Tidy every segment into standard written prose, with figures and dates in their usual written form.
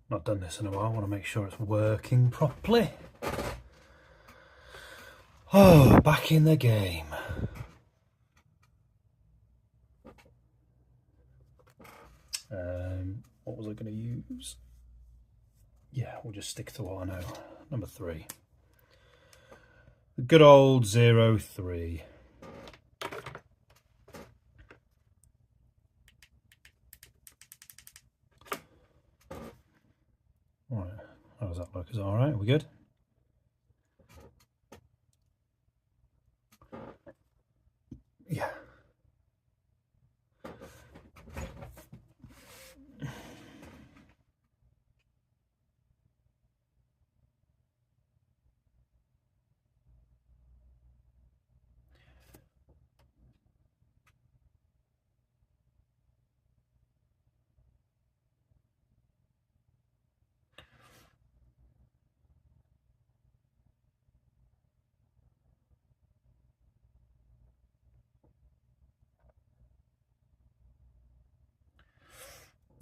Not done this in a while. I want to make sure it's working properly. Oh, back in the game. What was I going to use? Yeah, we'll just stick to what I know. Number 3. The good old 03. Right, how does that look? Is it alright? Are we good? Yeah.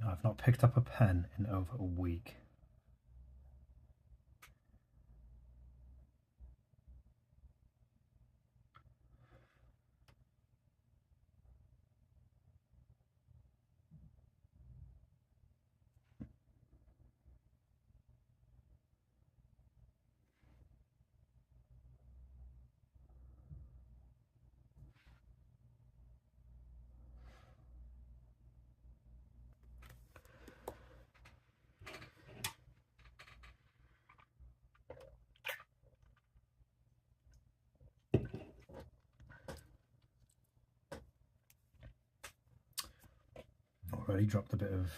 I've not picked up a pen in over a week. Already dropped a bit of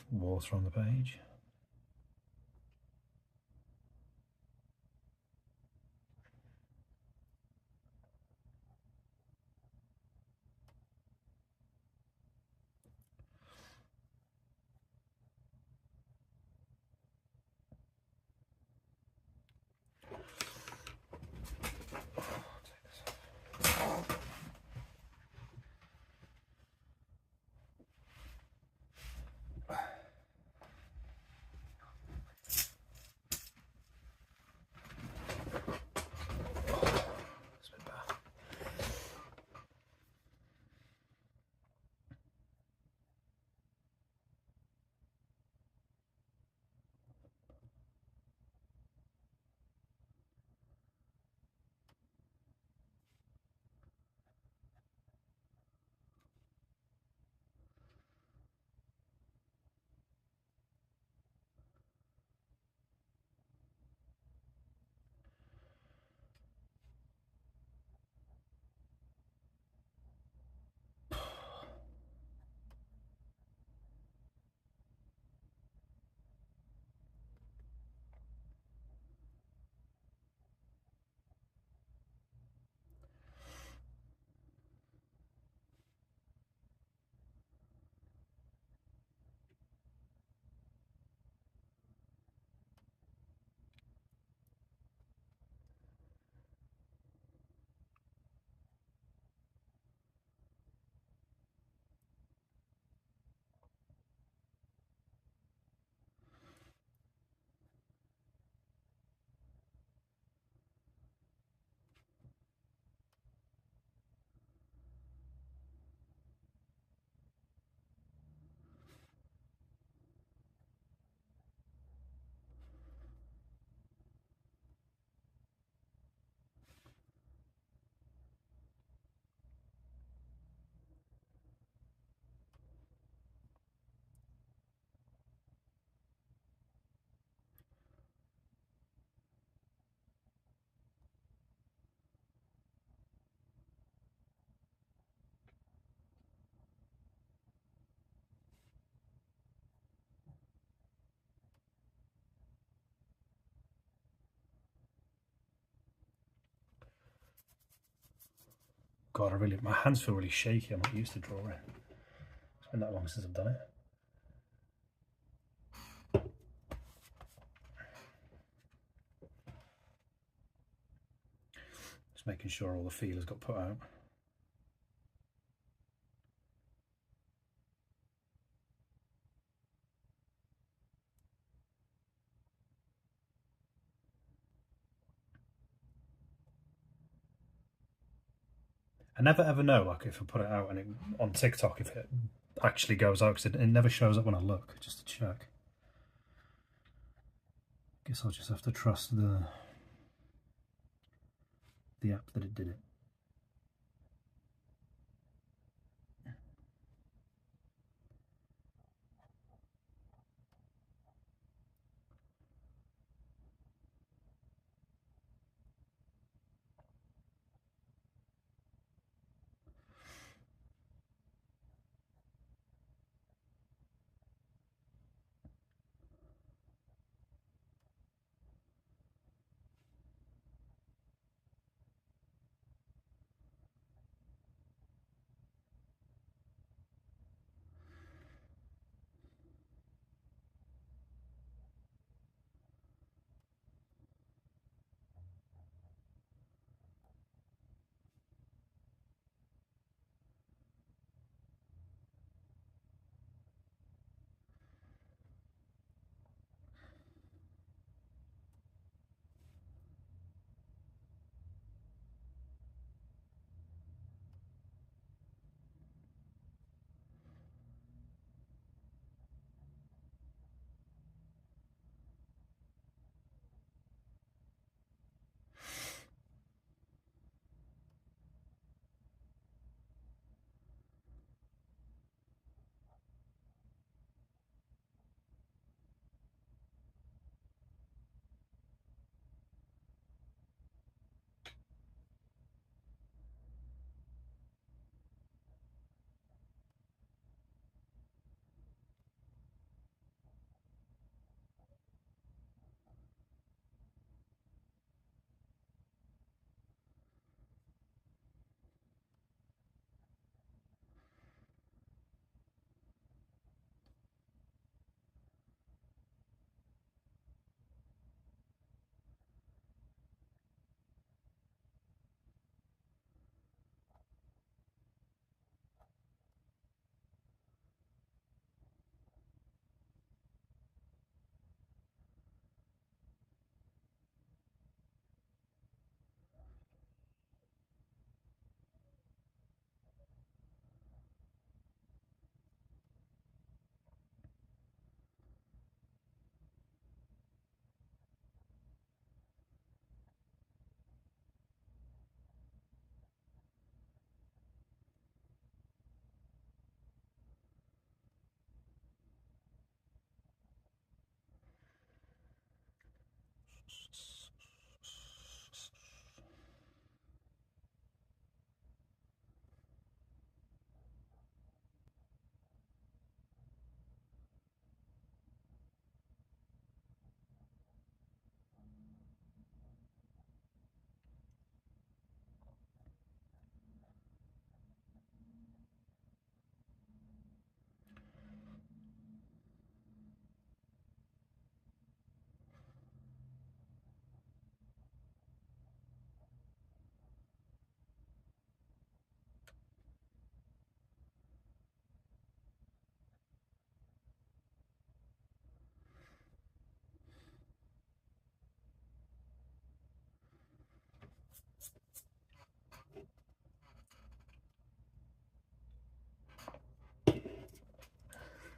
water on the page. God, my hands feel really shaky. I'm not used to drawing. It's been that long since I've done it. Just making sure all the feelers got put out. I never ever know, like, if I put it out and on TikTok, if it actually goes out, because it never shows up when I look, just to check. Guess I'll just have to trust the app that it did it.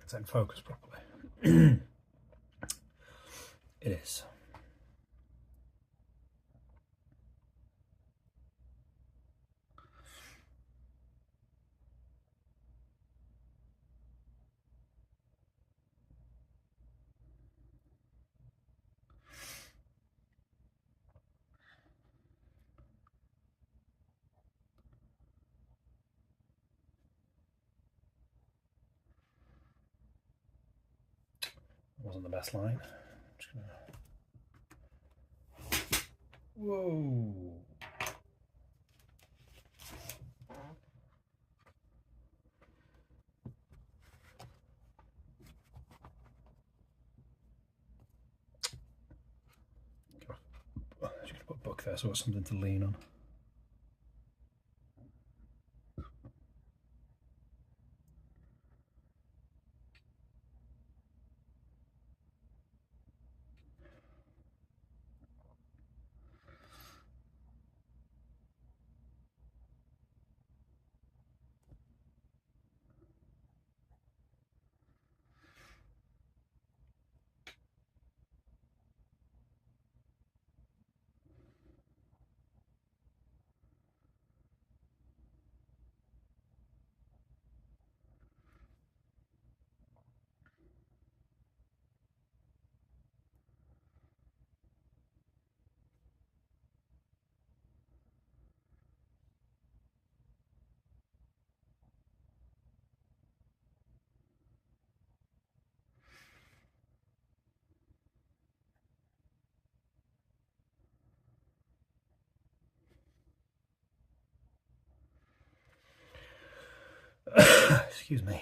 It's in focus properly. It is. Wasn't the best line. Just gonna... Whoa. Put a book there so I've got something to lean on. Excuse me.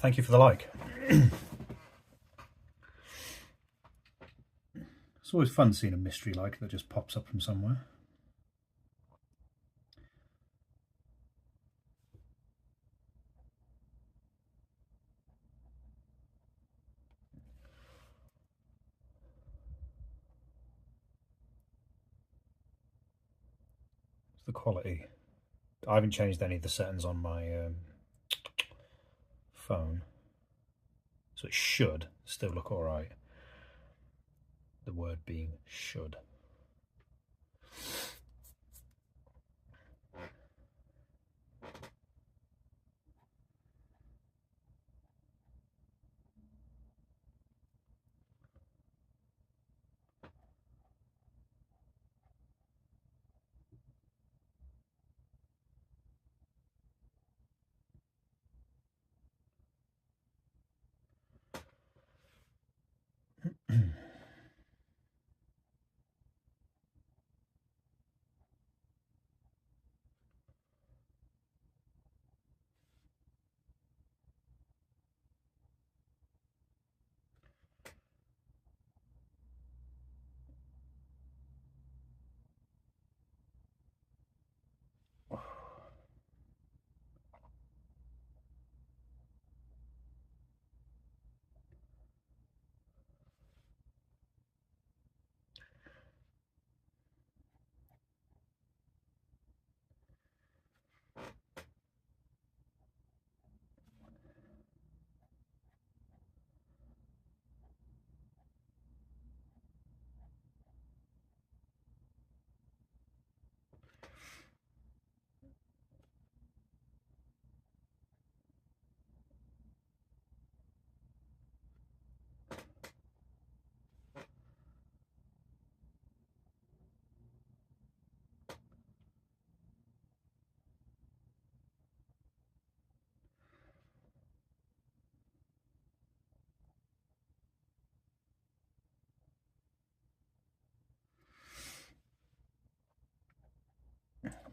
Thank you for the like. It's always fun seeing a mystery like that just pops up from somewhere. It's the quality. I haven't changed any of the settings on my phone, so it should still look alright. The word being should.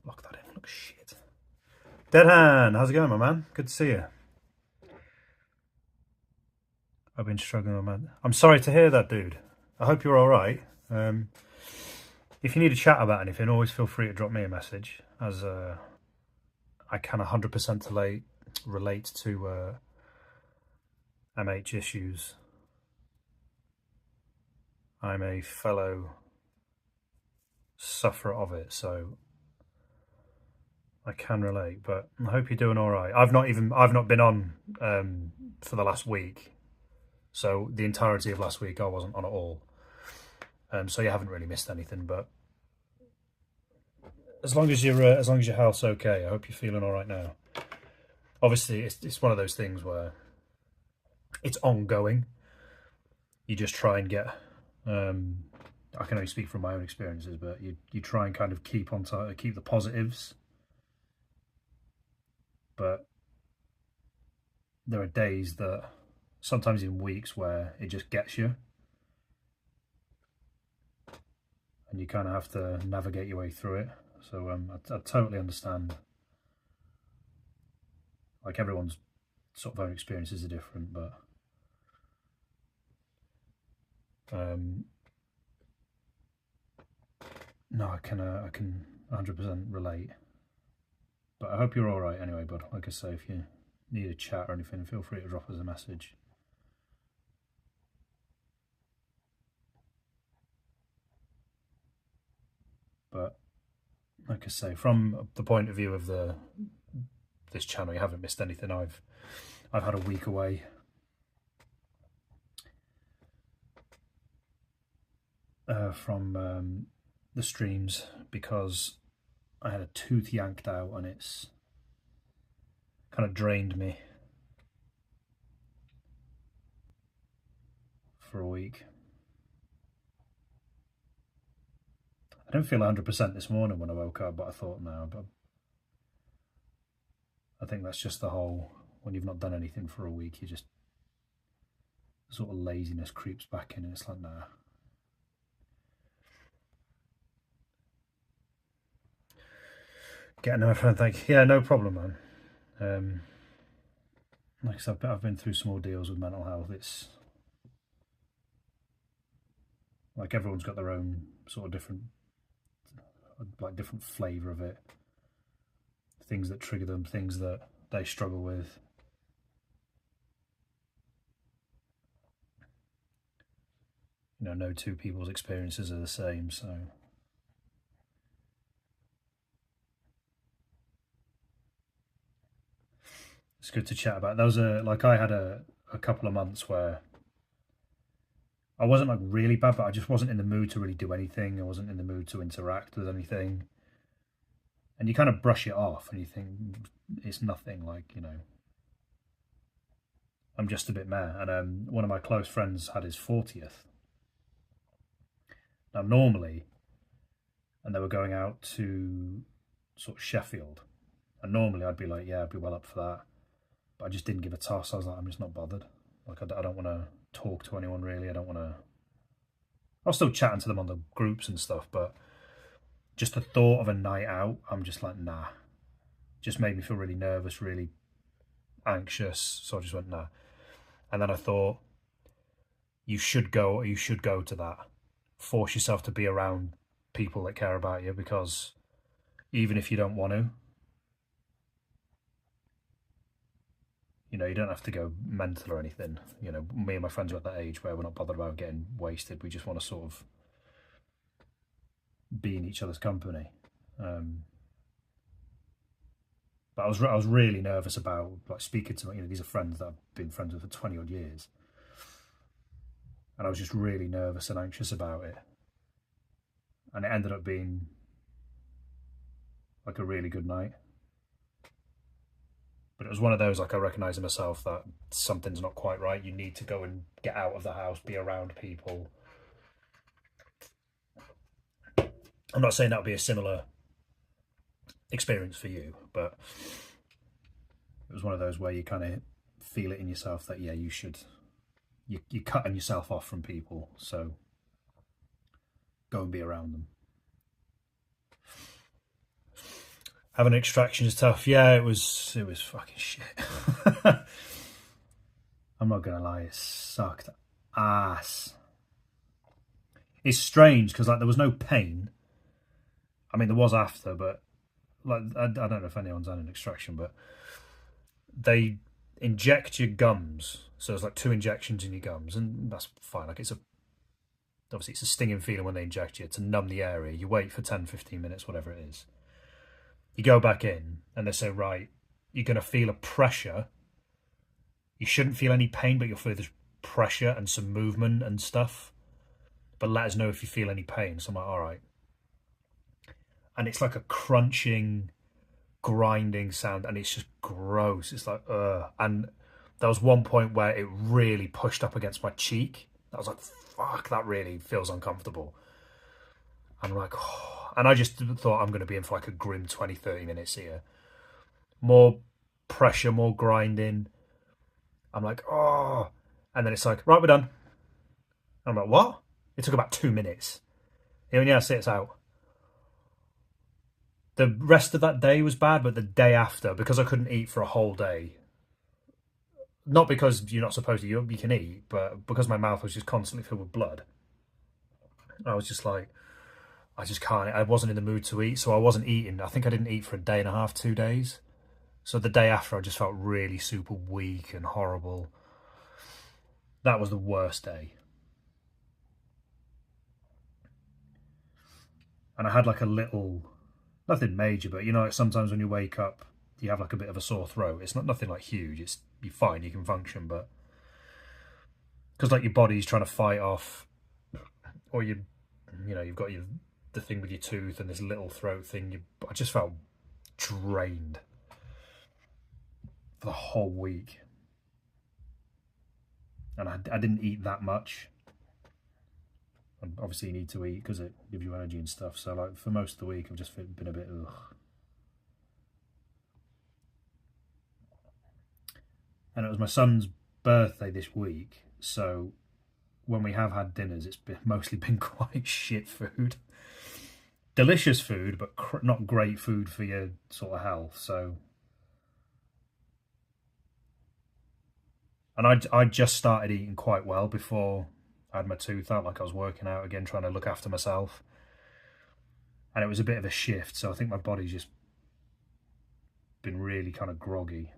Lock that in, looks shit. Deadhand, how's it going, my man? Good to see you. I've been struggling, my man. I'm sorry to hear that, dude. I hope you're alright. If you need to chat about anything, always feel free to drop me a message, as I can 100% relate to MH issues. I'm a fellow sufferer of it, so I can relate. But I hope you're doing all right. I've not been on for the last week, so the entirety of last week I wasn't on at all. So you haven't really missed anything. But as long as your health's okay, I hope you're feeling all right now. Obviously, it's one of those things where it's ongoing. You just try and get. I can only speak from my own experiences, but you try and kind of keep the positives. But there are days that, sometimes in weeks, where it just gets you, and you kind of have to navigate your way through it. So I totally understand. Like, everyone's sort of own experiences are different, but no, I can 100% relate. But I hope you're all right anyway, bud. Like I say, if you need a chat or anything, feel free to drop us a message. But like I say, from the point of view of this channel, you haven't missed anything. I've had a week away. From the streams, because I had a tooth yanked out and it's kind of drained me for a week. I don't feel 100% this morning when I woke up, but I thought, no, but I think that's just the whole, when you've not done anything for a week, you just, sort of laziness creeps back in, and it's like, nah. Getting over, thank you. Yeah, no problem, man. Like I said, I've been through some ordeals with mental health. It's like everyone's got their own sort of different flavour of it. Things that trigger them, things that they struggle with. You know, no two people's experiences are the same, so it's good to chat about. There was I had a couple of months where I wasn't like really bad, but I just wasn't in the mood to really do anything. I wasn't in the mood to interact with anything. And you kind of brush it off and you think it's nothing, like, you know, I'm just a bit meh. And one of my close friends had his 40th. Now, normally, and they were going out to sort of Sheffield, and normally I'd be like, yeah, I'd be well up for that. But I just didn't give a toss. I was like, I'm just not bothered. Like, I don't want to talk to anyone, really. I don't want to... I was still chatting to them on the groups and stuff, but just the thought of a night out, I'm just like, nah. Just made me feel really nervous, really anxious. So I just went, nah. And then I thought, you should go to that. Force yourself to be around people that care about you, because even if you don't want to, you know, you don't have to go mental or anything. You know, me and my friends are at that age where we're not bothered about getting wasted. We just want to sort of be in each other's company. But I was really nervous about, like, speaking to, you know, these are friends that I've been friends with for 20 odd years. And I was just really nervous and anxious about it. And it ended up being like a really good night. But it was one of those, like, I recognised in myself that something's not quite right. You need to go and get out of the house, be around people. I'm not saying that would be a similar experience for you, but it was one of those where you kind of feel it in yourself that, yeah, you should, you're cutting yourself off from people, so go and be around them. Having an extraction is tough. Yeah, it was fucking shit. I'm not gonna lie, it sucked ass. It's strange because, like, there was no pain. I mean, there was after, but, like, I don't know if anyone's had an extraction, but they inject your gums. So there's like 2 injections in your gums, and that's fine. Like obviously it's a stinging feeling when they inject you to numb the area. You wait for 10, 15 minutes, whatever it is. You go back in and they say, right, you're going to feel a pressure. You shouldn't feel any pain, but you'll feel this pressure and some movement and stuff. But let us know if you feel any pain. So I'm like, all right. And it's like a crunching, grinding sound, and it's just gross. It's like, ugh. And there was one point where it really pushed up against my cheek. I was like, fuck, that really feels uncomfortable. I'm like, oh. And I just thought I'm going to be in for like a grim 20, 30 minutes here. More pressure, more grinding. I'm like, oh. And then it's like, right, we're done. I'm like, what? It took about 2 minutes. Yeah, see, it's out. The rest of that day was bad, but the day after, because I couldn't eat for a whole day, not because you're not supposed to, you can eat, but because my mouth was just constantly filled with blood, I was just like, I just can't. I wasn't in the mood to eat, so I wasn't eating. I think I didn't eat for a day and a half, 2 days. So the day after, I just felt really super weak and horrible. That was the worst day. And I had like a little, nothing major, but you know, like sometimes when you wake up, you have like a bit of a sore throat. It's not nothing like huge. You're fine, you can function, but because like your body's trying to fight off, or you've got the thing with your tooth and this little throat thing. I just felt drained for the whole week, and I didn't eat that much. And obviously, you need to eat because it gives you energy and stuff. So like for most of the week, I've just been a bit ugh. And it was my son's birthday this week, so when we have had dinners, it's mostly been quite shit food. Delicious food, but not great food for your sort of health. So, and I just started eating quite well before I had my tooth out. Like I was working out again, trying to look after myself, and it was a bit of a shift. So I think my body's just been really kind of groggy.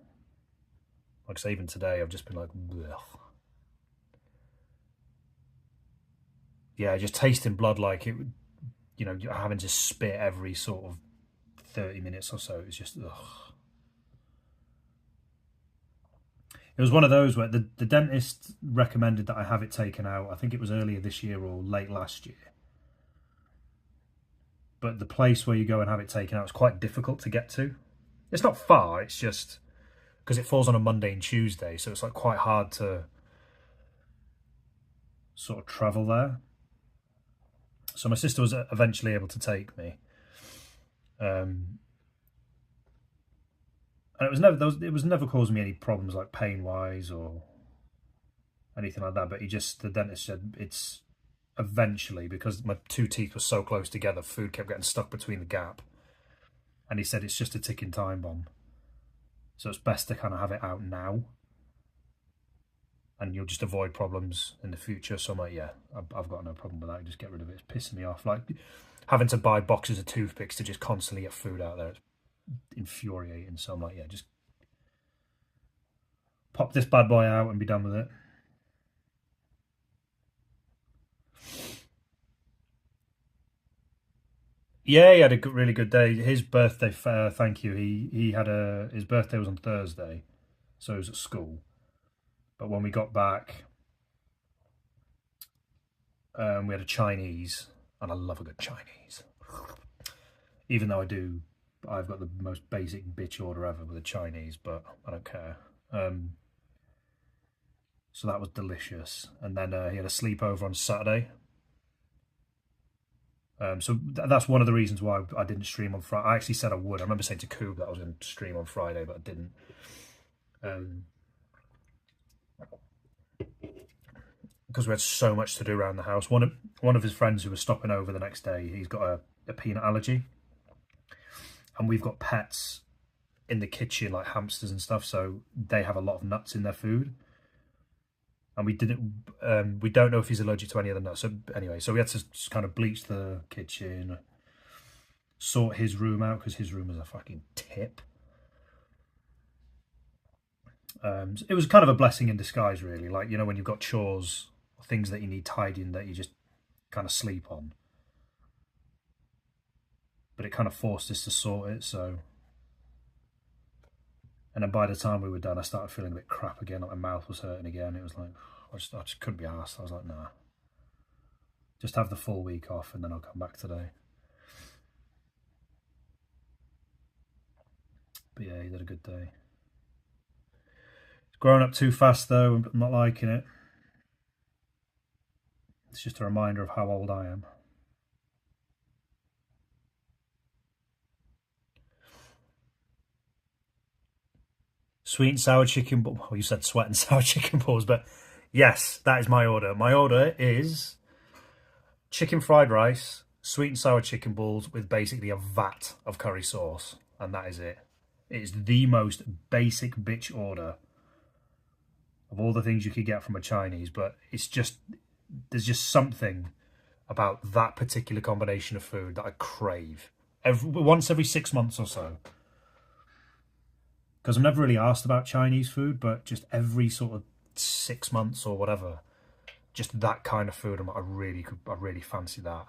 Like I say, even today, I've just been like, blech. Yeah, just tasting blood like it would, having to spit every sort of 30 minutes or so. It was just, ugh. It was one of those where the dentist recommended that I have it taken out. I think it was earlier this year or late last year. But the place where you go and have it taken out is quite difficult to get to. It's not far, it's just because it falls on a Monday and Tuesday, so it's like quite hard to sort of travel there. So my sister was eventually able to take me. And it was never causing me any problems like pain wise or anything like that. But the dentist said it's eventually, because my 2 teeth were so close together, food kept getting stuck between the gap. And he said it's just a ticking time bomb. So it's best to kind of have it out now. And you'll just avoid problems in the future. So I'm like, yeah, I've got no problem with that. Just get rid of it. It's pissing me off. Like having to buy boxes of toothpicks to just constantly get food out there. It's infuriating. So I'm like, yeah, just pop this bad boy out and be done with it. Yeah, he had a really good day. His birthday, thank you. He had his birthday was on Thursday, so he was at school. But when we got back, we had a Chinese, and I love a good Chinese. Even though I've got the most basic bitch order ever with a Chinese, but I don't care. So that was delicious. And then he had a sleepover on Saturday. So that's one of the reasons why I didn't stream on Friday. I actually said I would. I remember saying to Coob that I was going to stream on Friday, but I didn't. Because we had so much to do around the house. One of his friends who was stopping over the next day, he's got a peanut allergy. And we've got pets in the kitchen, like hamsters and stuff, so they have a lot of nuts in their food. And we don't know if he's allergic to any of the nuts. So anyway, so we had to kind of bleach the kitchen, sort his room out, because his room is a fucking tip. It was kind of a blessing in disguise, really. Like, you know, when you've got chores, things that you need tidying that you just kind of sleep on. But it kind of forced us to sort it, so. And then by the time we were done, I started feeling a bit crap again. Like my mouth was hurting again. It was like, I just couldn't be arsed. I was like, nah. Just have the full week off and then I'll come back today. But yeah, he did a good day. It's growing up too fast though. I'm not liking it. It's just a reminder of how old I am. Sweet and sour chicken. Well, you said sweat and sour chicken balls, but yes, that is my order. My order is chicken fried rice, sweet and sour chicken balls with basically a vat of curry sauce, and that is it. It is the most basic bitch order of all the things you could get from a Chinese, but it's just, there's just something about that particular combination of food that I crave once every 6 months or so. Because I'm never really asked about Chinese food, but just every sort of 6 months or whatever, just that kind of food, I really fancy that.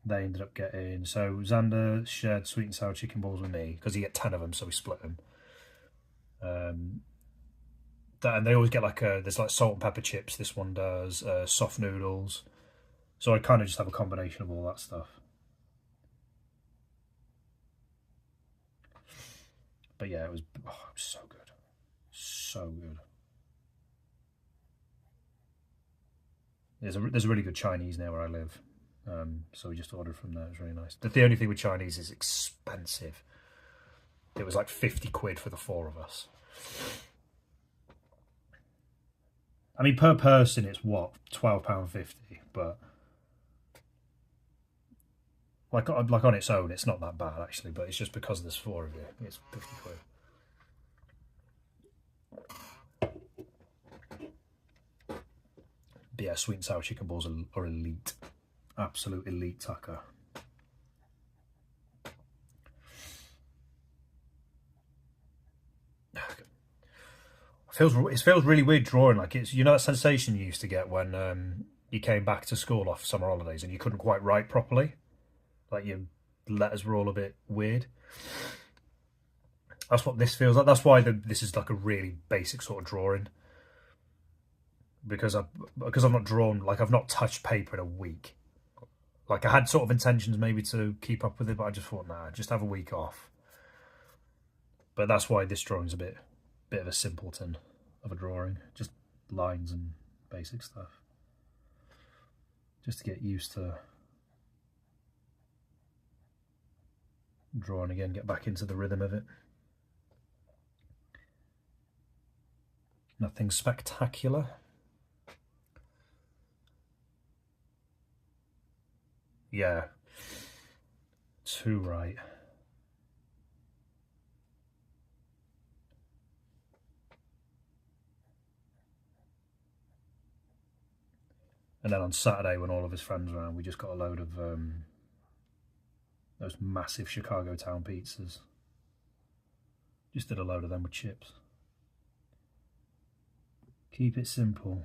They ended up getting, so Xander shared sweet and sour chicken balls with me because he get 10 of them, so we split them. And they always get like there's like salt and pepper chips. This one does soft noodles. So I kind of just have a combination of all that stuff. But yeah, it was so good, so good. There's a really good Chinese near where I live. So we just ordered from there. It was really nice. The only thing with Chinese is expensive. It was like 50 quid for the 4 of us. I mean, per person, it's what, £12.50, but like on its own, it's not that bad actually. But it's just because there's 4 of you, it's 50 quid. But yeah, sweet and sour chicken balls are elite, absolute elite tucker. It feels really weird drawing. Like, it's, you know, that sensation you used to get when you came back to school off summer holidays and you couldn't quite write properly, like your letters were all a bit weird. That's what this feels like. That's why this is like a really basic sort of drawing, because I've not drawn, like I've not touched paper in a week. Like I had sort of intentions maybe to keep up with it, but I just thought, nah, just have a week off. But that's why this drawing's a bit of a simpleton of a drawing, just lines and basic stuff, just to get used to drawing again, get back into the rhythm of it. Nothing spectacular. Yeah, too right. And then on Saturday, when all of his friends were around, we just got a load of those massive Chicago town pizzas. Just did a load of them with chips. Keep it simple.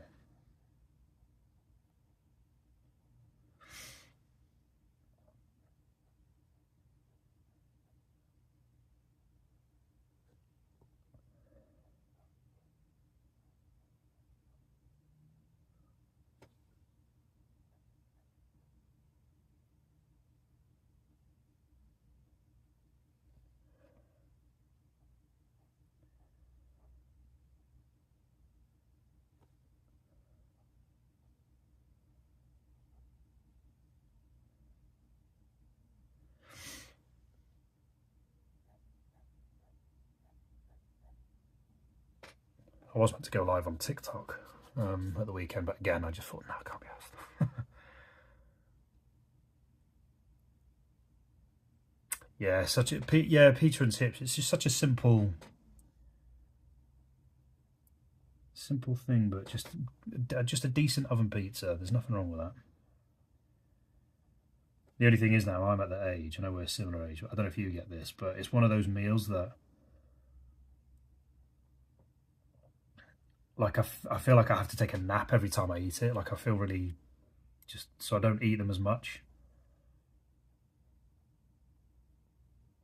I was meant to go live on TikTok at the weekend, but again, I just thought, no, I can't be asked. Yeah, pizza and chips. It's just such a simple thing, but just a decent oven pizza. There's nothing wrong with that. The only thing is now I'm at that age, I know we're a similar age, I don't know if you get this, but it's one of those meals that, like, I feel like I have to take a nap every time I eat it. Like, I feel really, just, so I don't eat them as much.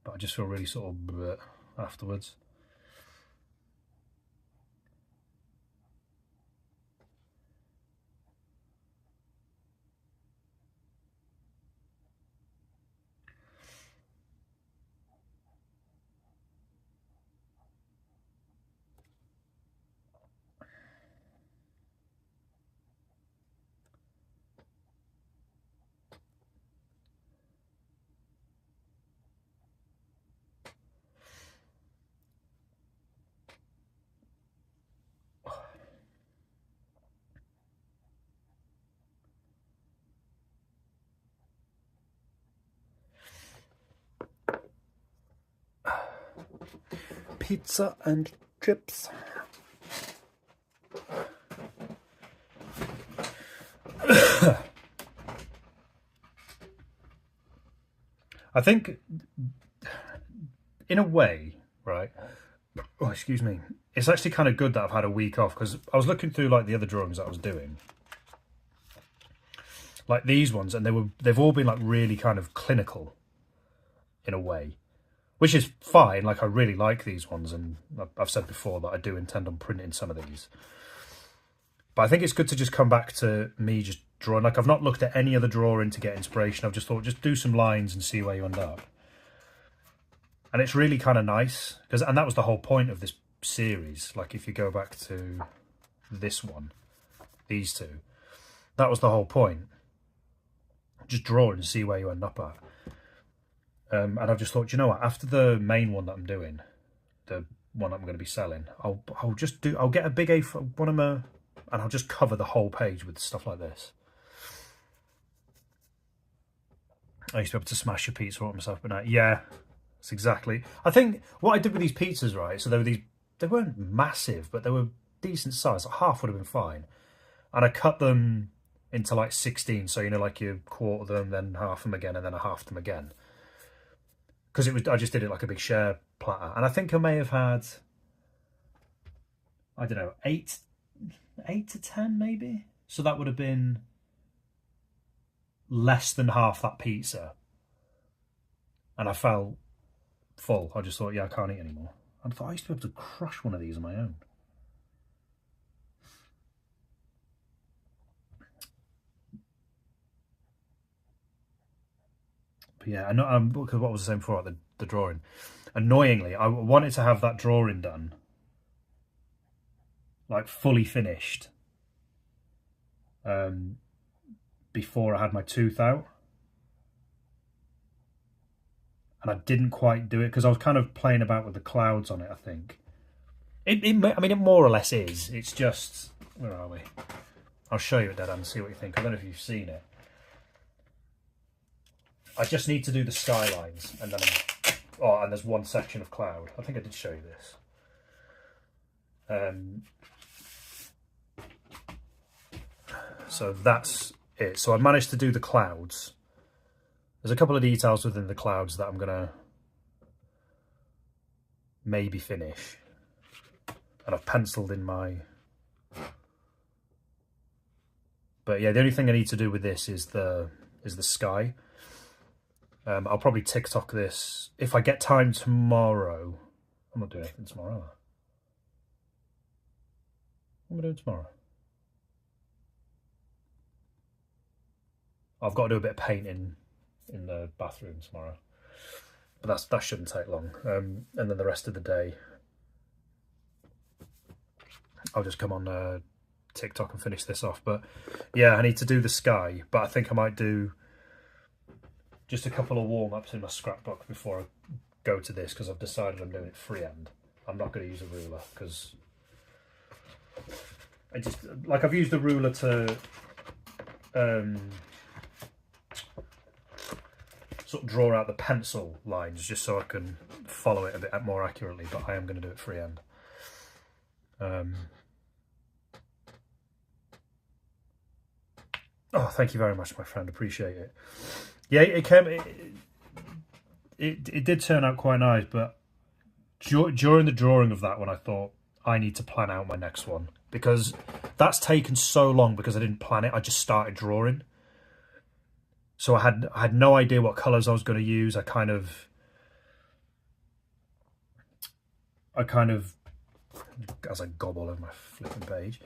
But I just feel really sort of bleh afterwards. Pizza and chips. I think, in a way, right? Oh, excuse me. It's actually kind of good that I've had a week off, because I was looking through like the other drawings that I was doing, like these ones, and they've all been like really kind of clinical, in a way, which is fine. Like, I really like these ones, and I've said before that I do intend on printing some of these. But I think it's good to just come back to me just drawing. Like, I've not looked at any other drawing to get inspiration. I've just thought, just do some lines and see where you end up. And it's really kind of nice, and that was the whole point of this series. Like, if you go back to this one, these two, that was the whole point. Just draw and see where you end up at. And I've just thought, you know what? After the main one that I'm doing, the one that I'm going to be selling, I'll get a big A4 one of my, and I'll just cover the whole page with stuff like this. I used to be able to smash a pizza on myself, but now, yeah, that's exactly. I think what I did with these pizzas, right? So they weren't massive, but they were decent size. Like, half would have been fine, and I cut them into like 16. So, you know, like, you quarter them, then half them again, and then I half them again. Because I just did it like a big share platter, and I think I may have had, I don't know, 8 to 10 maybe. So that would have been less than half that pizza, and I felt full. I just thought, yeah, I can't eat anymore. And I thought I used to be able to crush one of these on my own. But yeah, I know, because what was I saying before about the drawing? Annoyingly, I wanted to have that drawing done, like fully finished, before I had my tooth out. And I didn't quite do it because I was kind of playing about with the clouds on it, I think. I mean, it more or less is. It's just, where are we? I'll show you it, Dad, and see what you think. I don't know if you've seen it. I just need to do the skylines, and then and there's one section of cloud. I think I did show you this. So that's it. So I managed to do the clouds. There's a couple of details within the clouds that I'm gonna maybe finish, and I've penciled in my. But yeah, the only thing I need to do with this is the sky. I'll probably TikTok this if I get time tomorrow. I'm not doing anything tomorrow. What am I doing tomorrow? I've got to do a bit of painting in the bathroom tomorrow, but that shouldn't take long. And then the rest of the day, I'll just come on TikTok and finish this off. But yeah, I need to do the sky, but I think I might do just a couple of warm-ups in my scrapbook before I go to this, because I've decided I'm doing it freehand. I'm not going to use a ruler, because I just, like, I've used the ruler to sort of draw out the pencil lines just so I can follow it a bit more accurately, but I am going to do it freehand. Oh, thank you very much, my friend. Appreciate it. Yeah, it did turn out quite nice, but during the drawing of that one, I thought I need to plan out my next one because that's taken so long because I didn't plan it. I just started drawing, so I had no idea what colours I was going to use. I kind of as I gobble over my flipping page,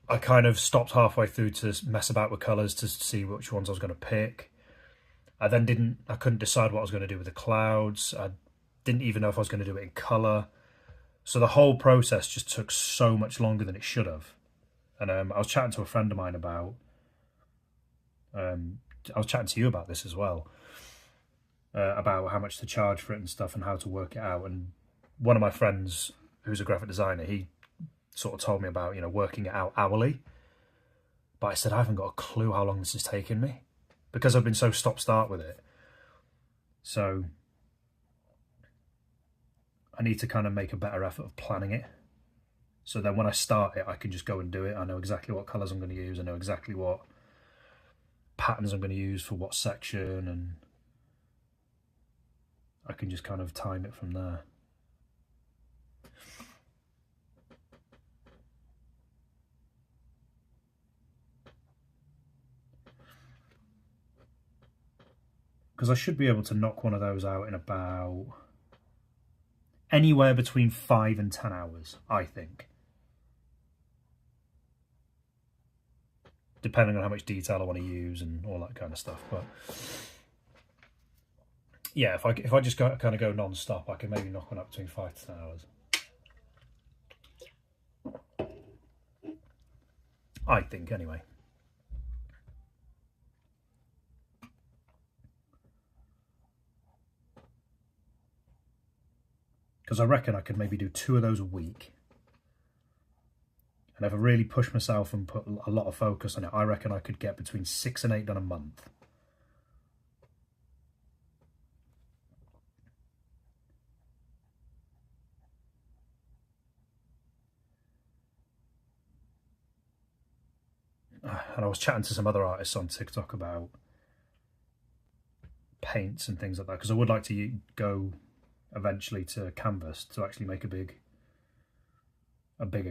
I kind of stopped halfway through to mess about with colours to see which ones I was going to pick. I couldn't decide what I was going to do with the clouds. I didn't even know if I was going to do it in colour. So the whole process just took so much longer than it should have. And I was chatting to a friend of mine I was chatting to you about this as well, about how much to charge for it and stuff and how to work it out. And one of my friends, who's a graphic designer, he sort of told me about, working it out hourly. But I said, I haven't got a clue how long this is taking me because I've been so stop-start with it. So I need to kind of make a better effort of planning it. So then when I start it, I can just go and do it. I know exactly what colours I'm going to use. I know exactly what patterns I'm going to use for what section, and I can just kind of time it from there. Because I should be able to knock one of those out in about anywhere between 5 and 10 hours, I think. Depending on how much detail I want to use and all that kind of stuff. But yeah, if I just kind of go non-stop, I can maybe knock one up between 5 to 10 hours. I think, anyway. Because I reckon I could maybe do 2 of those a week. And if I really push myself and put a lot of focus on it, I reckon I could get between 6 and 8 done a month. And I was chatting to some other artists on TikTok about paints and things like that, because I would like to go eventually to canvas to actually make a bigger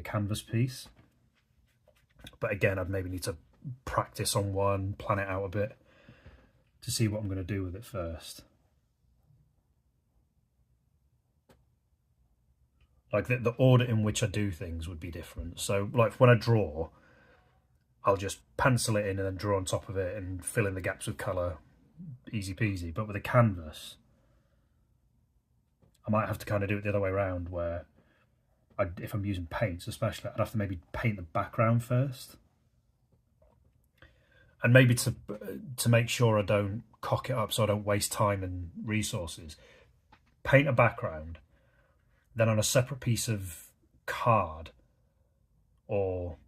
canvas piece. But again, I'd maybe need to practice on one, plan it out a bit to see what I'm going to do with it first. Like the order in which I do things would be different. So like when I draw, I'll just pencil it in and then draw on top of it and fill in the gaps with colour, easy peasy. But with a canvas, I might have to kind of do it the other way around, where if I'm using paints especially, I'd have to maybe paint the background first. And maybe to make sure I don't cock it up so I don't waste time and resources, paint a background, then on a separate piece of card, or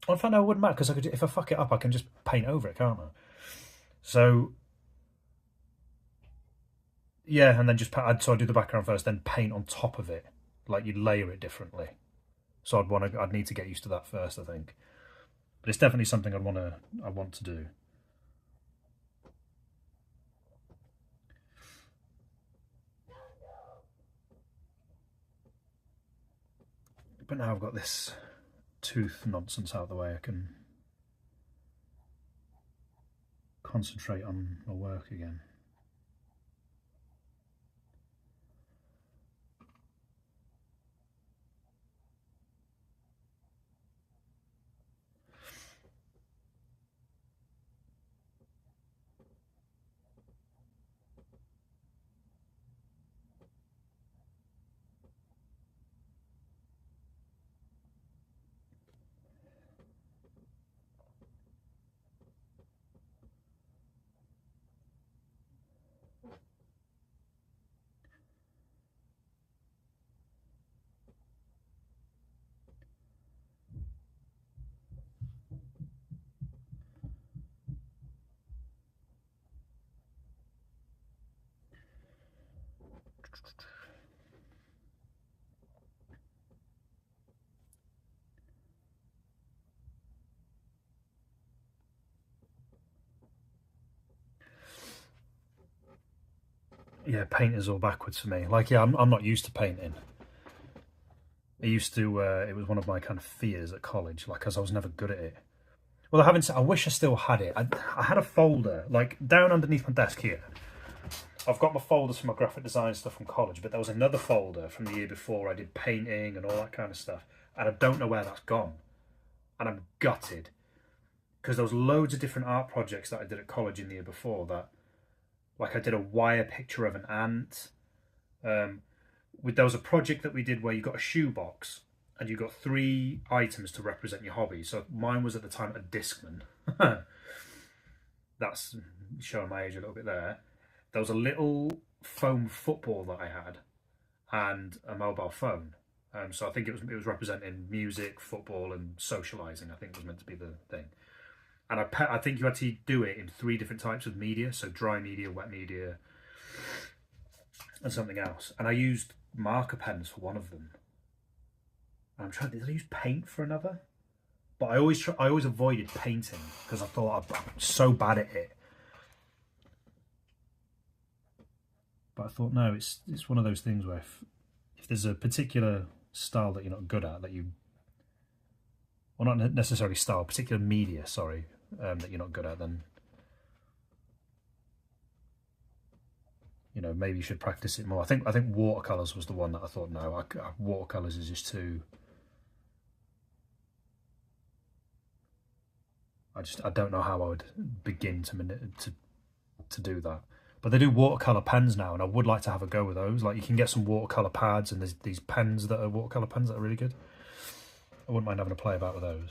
in fact, no, it wouldn't matter because if I fuck it up, I can just paint over it, can't I? So yeah, and then so I do the background first, then paint on top of it, like you'd layer it differently. So I'd need to get used to that first, I think. But it's definitely something I want to do. But now I've got this tooth nonsense out of the way, I can concentrate on my work again. Yeah, painting's all backwards for me. Like, yeah, I'm not used to painting. I used to, it was one of my kind of fears at college, like, because I was never good at it. Well, I haven't, I wish I still had it. I had a folder, like, down underneath my desk here. I've got my folders for my graphic design stuff from college, but there was another folder from the year before I did painting and all that kind of stuff. And I don't know where that's gone. And I'm gutted. Because there was loads of different art projects that I did at college in the year before that, like I did a wire picture of an ant. There was a project that we did where you got a shoebox and you got 3 items to represent your hobby. So mine was at the time a Discman. That's showing my age a little bit there. There was a little foam football that I had and a mobile phone. So I think it was representing music, football, and socialising. I think was meant to be the thing. And I think you had to do it in 3 different types of media, so dry media, wet media, and something else. And I used marker pens for one of them. And I'm trying. Did I use paint for another? But I always avoided painting because I thought I'm so bad at it. But I thought no, it's one of those things where if there's a particular style that you're not good at, that you, well, not necessarily style, particular media, sorry, that you're not good at, then you know maybe you should practice it more. I think watercolors was the one that I thought no, watercolors is just too. I don't know how I would begin to do that. But they do watercolor pens now, and I would like to have a go with those. Like you can get some watercolor pads, and there's these pens that are watercolor pens that are really good. I wouldn't mind having a play about with those.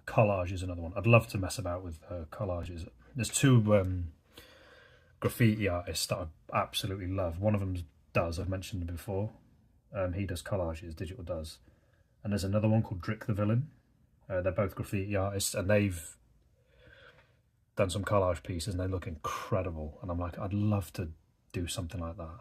Collage is another one. I'd love to mess about with collages. There's 2 graffiti artists that I absolutely love. One of them does, I've mentioned him before. He does collages, Digital does. And there's another one called Drick the Villain. They're both graffiti artists, and they've done some collage pieces, and they look incredible. And I'm like, I'd love to do something like that.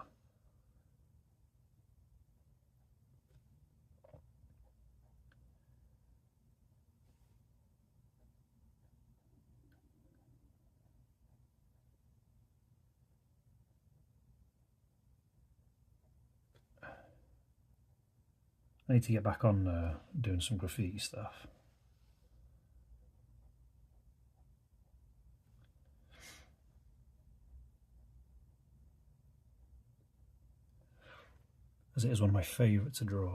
I need to get back on doing some graffiti stuff. As it is one of my favourite to draw.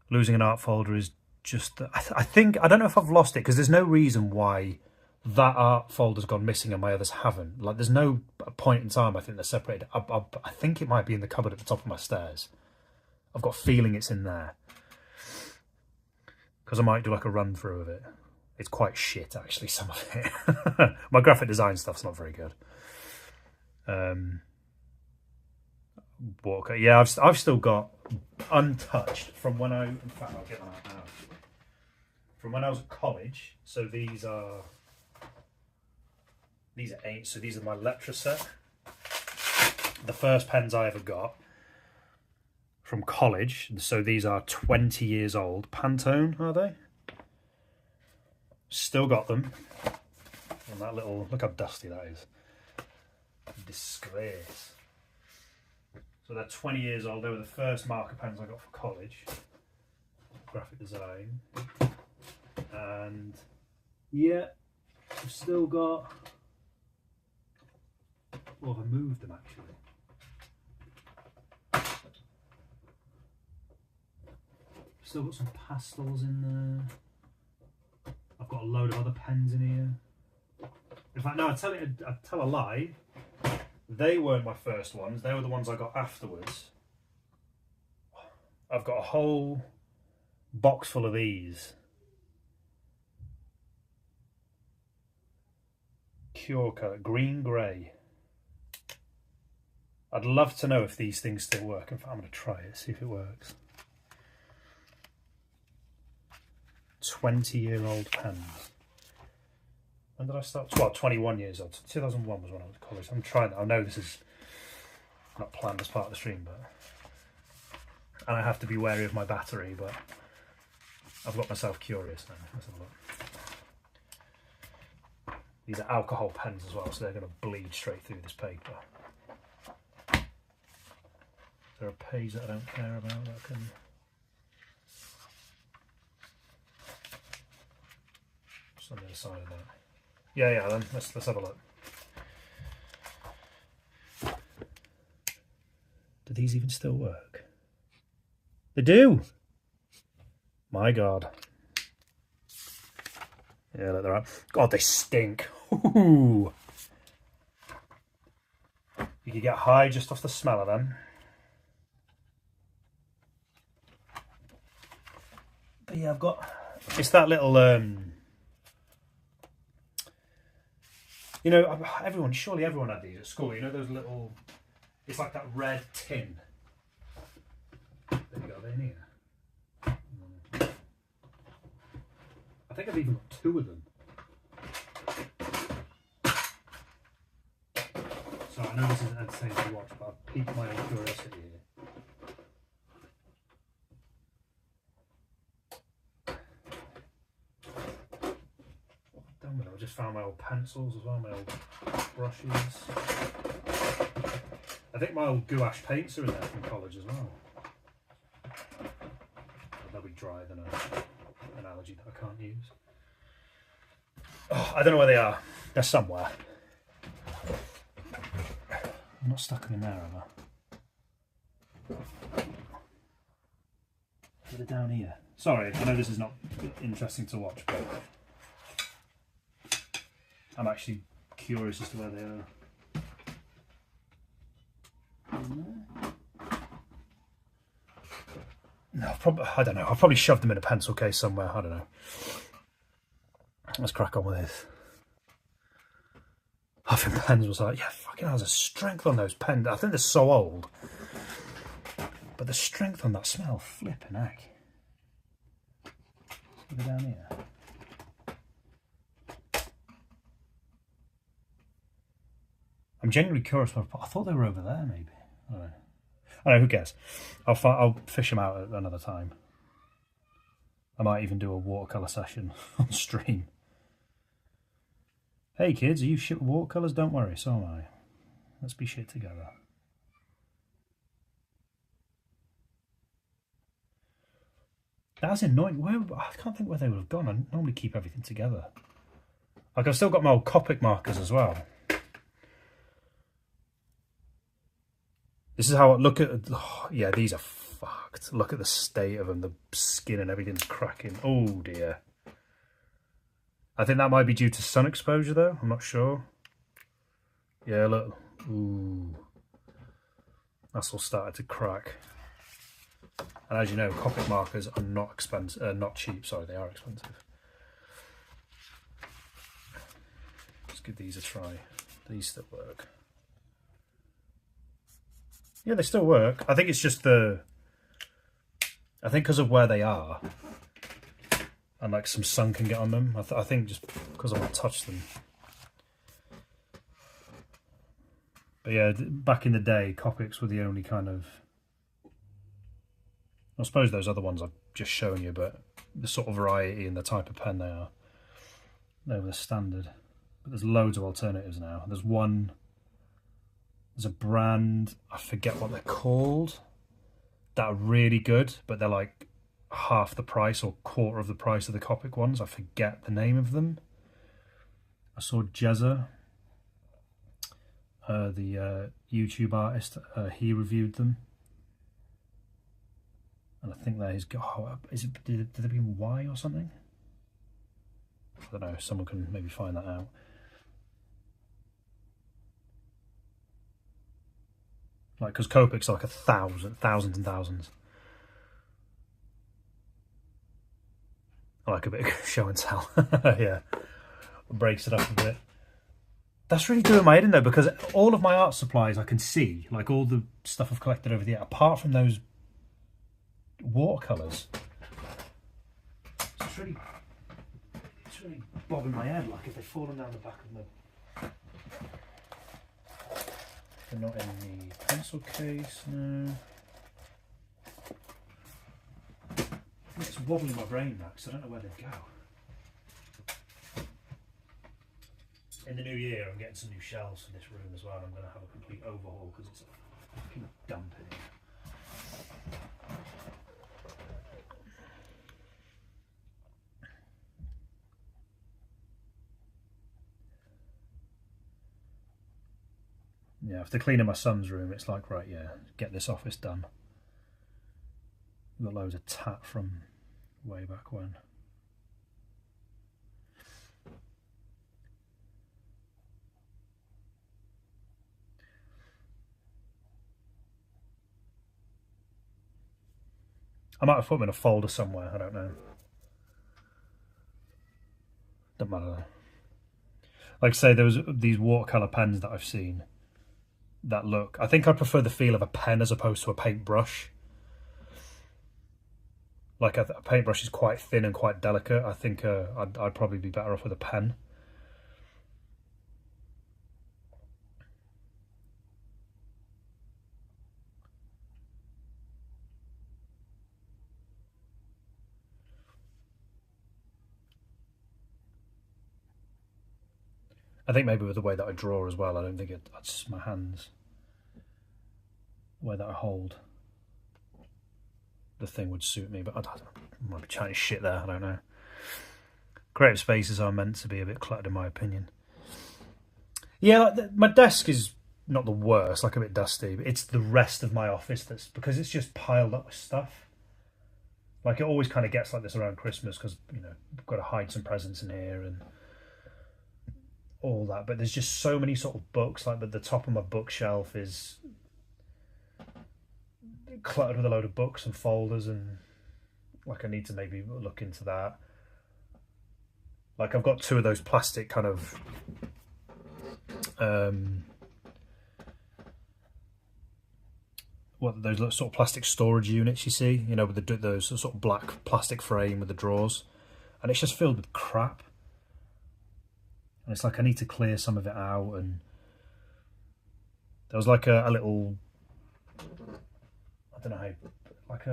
Losing an art folder is just, I think, I don't know if I've lost it, because there's no reason why that art folder's gone missing and my others haven't. Like, there's no point in time I think they're separated. I think it might be in the cupboard at the top of my stairs. I've got a feeling it's in there. Because I might do like a run through of it. It's quite shit, actually, some of it. My graphic design stuff's not very good. Walker, yeah, I've still got untouched from when I, in fact, I'll get them out now. From when I was at college, so these are 8, so these are my lecture set. The first pens I ever got from college, so these are 20 years old. Pantone, are they? Still got them. And that little, look how dusty that is. Disgrace. So they're 20 years old. They were the first marker pens I got for college. Graphic design. And yeah, I've still got, well, I've moved them actually. Still got some pastels in there. I've got a load of other pens in here. In fact, no, I tell a lie. They weren't my first ones. They were the ones I got afterwards. I've got a whole box full of these. Cure colour, green grey. I'd love to know if these things still work. In fact, I'm going to try it, see if it works. 20-year-old pens. When did I start? Well, 21 years old. 2001 was when I was at college. I'm trying. I know this is not planned as part of the stream, but and I have to be wary of my battery, but I've got myself curious now. Let's have a look. These are alcohol pens as well, so they're going to bleed straight through this paper. Is there a page that I don't care about that I can... Just on the other side of that. Yeah, then let's have a look. Do these even still work? They do! My God. Yeah, look, they're up. God, they stink. Ooh. You could get high just off the smell of them. But yeah, I've got... It's that little... You know, surely everyone had these at school. You know those little... It's like that red tin. There you go, they're in here. I think I've even got 2 of them. So I know this isn't entertaining to watch, but I've piqued my own curiosity here. What I've done with it, I just found my old pencils as well, my old brushes. I think my old gouache paints are in there from college as well. They'll be drier than an analogy that I can't use. Oh, I don't know where they are. They're somewhere. I'm not stuck them in there, have I? They're down here. Sorry, I know this is not interesting to watch, but I'm actually curious as to where they are. No, I don't know. I've probably shoved them in a pencil case somewhere. I don't know. Let's crack on with this. Huffing pens was like, yeah, fucking hell, there's a strength on those pens. I think they're so old. But the strength on that smell, flipping heck. Look down here. I'm genuinely curious. I thought they were over there, maybe. I don't know. I don't know, who cares? I'll fish them out at another time. I might even do a watercolour session on stream. Hey kids, are you shit with watercolours? Don't worry, so am I. Let's be shit together. That's annoying. I can't think where they would have gone. I normally keep everything together. Like, I've still got my old Copic markers as well. This is how I look at... Oh, yeah, these are fucked. Look at the state of them. The skin and everything's cracking. Oh, dear. I think that might be due to sun exposure, though. I'm not sure. Yeah, look. Ooh. That's all started to crack. And as you know, Copic markers are not expensive. Not cheap. Sorry, they are expensive. Let's give these a try. These still work. Yeah, they still work. I think it's just I think because of where they are, and like some sun can get on them. I think just because I won't touch them. But yeah, back in the day, Copics were the only kind of... I suppose those other ones I've just shown you, but the sort of variety and the type of pen they are, they were the standard. But there's loads of alternatives now. There's a brand, I forget what they're called, that are really good, but they're like half the price or quarter of the price of the Copic ones. I forget the name of them. I saw Jezza, the YouTube artist, he reviewed them. And I think that is, did they begin with Y or something? I don't know, someone can maybe find that out. Like, because Copic's like thousands and thousands. I like a bit of show and tell. Yeah, breaks it up a bit. That's really doing my head in though, because all of my art supplies I can see, like all the stuff I've collected over the year, apart from those watercolours. It's really bobbing my head, like if they've fallen down the back of the... They're not in the pencil case, no. wobbling my brain now because I don't know where they go. In the new year, I'm getting some new shelves for this room as well. I'm going to have a complete overhaul because it's a fucking dump in here. Yeah, after cleaning my son's room, it's like, right, yeah, get this office done. Got loads of tat from way back when. I might have put them in a folder somewhere, I don't know. Doesn't matter though. Like I say, there was these watercolour pens that I've seen that look... I think I prefer the feel of a pen as opposed to a paintbrush. Like a paintbrush is quite thin and quite delicate. I think I'd probably be better off with a pen. I think maybe with the way that I draw as well, I don't think it's my hands. The way that I hold the thing would suit me, but I don't know. I might be chatting shit there, I don't know. Creative spaces are meant to be a bit cluttered in my opinion. Yeah, like my desk is not the worst, like a bit dusty, but it's the rest of my office that's, because it's just piled up with stuff. Like it always kind of gets like this around Christmas because, you know, I've got to hide some presents in here and all that, but there's just so many sort of books. Like the top of my bookshelf is cluttered with a load of books and folders, and like I need to maybe look into that. Like I've got two of those plastic kind of what those sort of plastic storage units you see, you know, with those sort of black plastic frame with the drawers, and it's just filled with crap. And it's like I need to clear some of it out. And there was like a little, I don't know how, like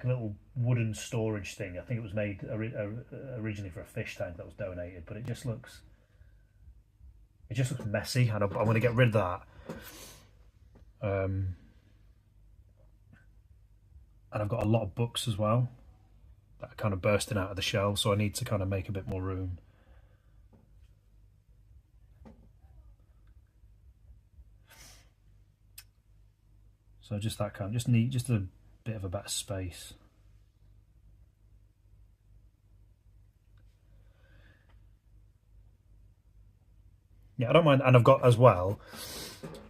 a little wooden storage thing. I think it was made originally for a fish tank that was donated, but it just looks messy, and I'm going to get rid of that. And I've got a lot of books as well that are kind of bursting out of the shelves, so I need to kind of make a bit more room. So just that kind of, just a bit of a better space. Yeah, I don't mind. And I've got as well,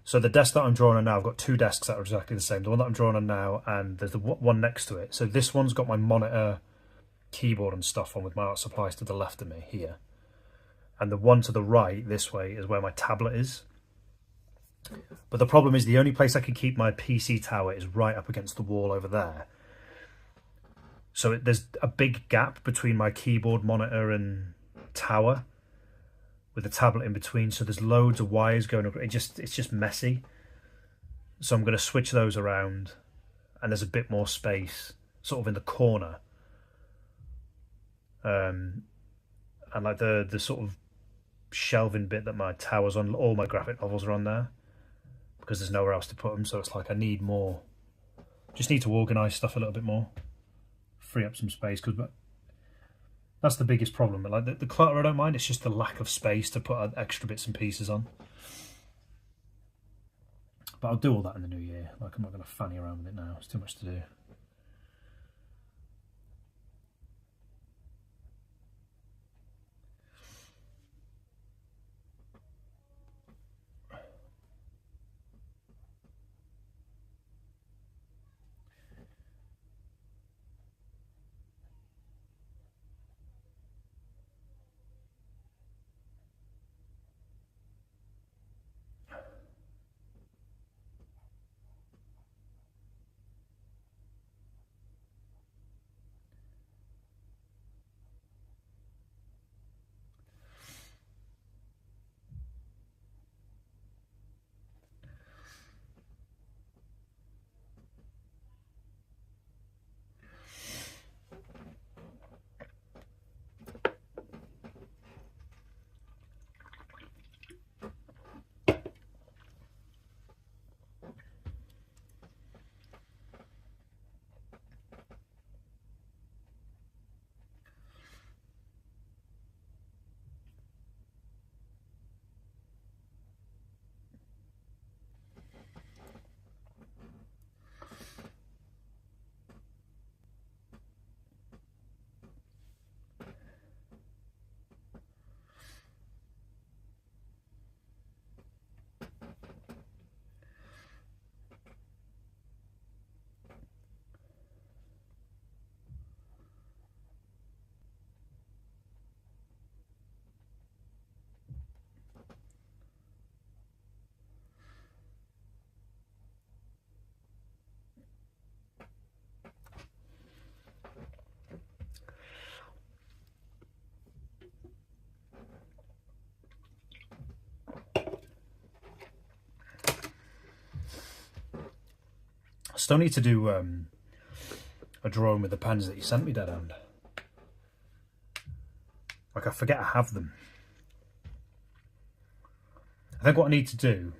so the desk that I'm drawing on now, I've got two desks that are exactly the same. The one that I'm drawing on now, and there's the one next to it. So this one's got my monitor, keyboard and stuff on with my art supplies to the left of me here. And the one to the right, this way, is where my tablet is. But the problem is the only place I can keep my PC tower is right up against the wall over there. So there's a big gap between my keyboard, monitor and tower, with the tablet in between. So there's loads of wires going over. It's just messy. So I'm going to switch those around, and there's a bit more space sort of in the corner. And like the sort of shelving bit that my tower's on, all my graphic novels are on there, because there's nowhere else to put them. So it's like I need more, just need to organise stuff a little bit more, free up some space, because that's the biggest problem. Like the clutter I don't mind, it's just the lack of space to put extra bits and pieces on. But I'll do all that in the new year. Like I'm not going to fanny around with it now, it's too much to do. Still need to do a drawing with the pens that you sent me, Dead End. Like, I forget I have them. I think what I need to do,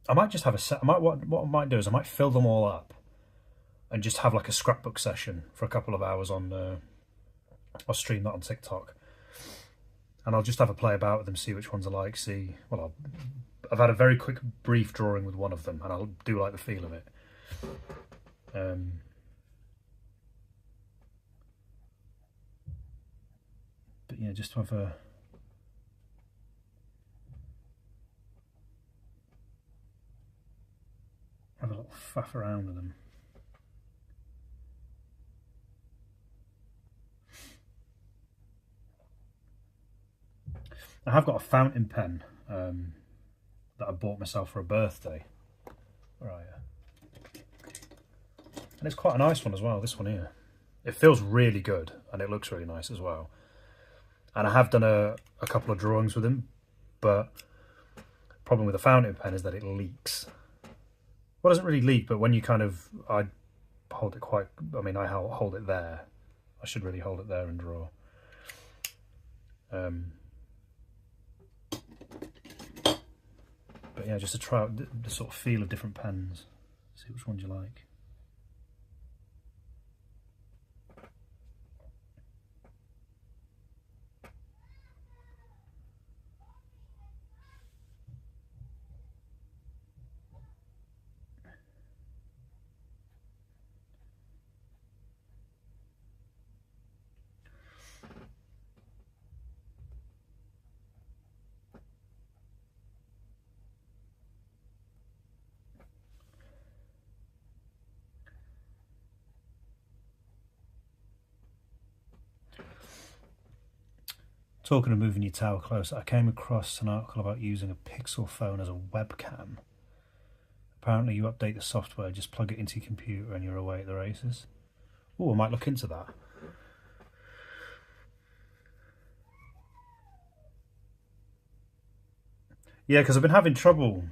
I might just have a set. What I might do is I might fill them all up and just have like a scrapbook session for a couple of hours on. I'll stream that on TikTok, and I'll just have a play about with them, see which ones I like. I've had a very quick, brief drawing with one of them, and I'll do like the feel of it. But yeah, just to have a little faff around with them. I have got a fountain pen that I bought myself for a birthday. Right. And it's quite a nice one as well, this one here. It feels really good and it looks really nice as well. And I have done a couple of drawings with them, but the problem with the fountain pen is that it leaks. Well, it doesn't really leak, but when you I hold it quite, I hold it there. I should really hold it there and draw. But yeah, just to try out the sort of feel of different pens. See which ones you like. Talking of moving your tower closer, I came across an article about using a Pixel phone as a webcam. Apparently you update the software, just plug it into your computer and you're away at the races. Oh, I might look into that. Yeah, because I've been having trouble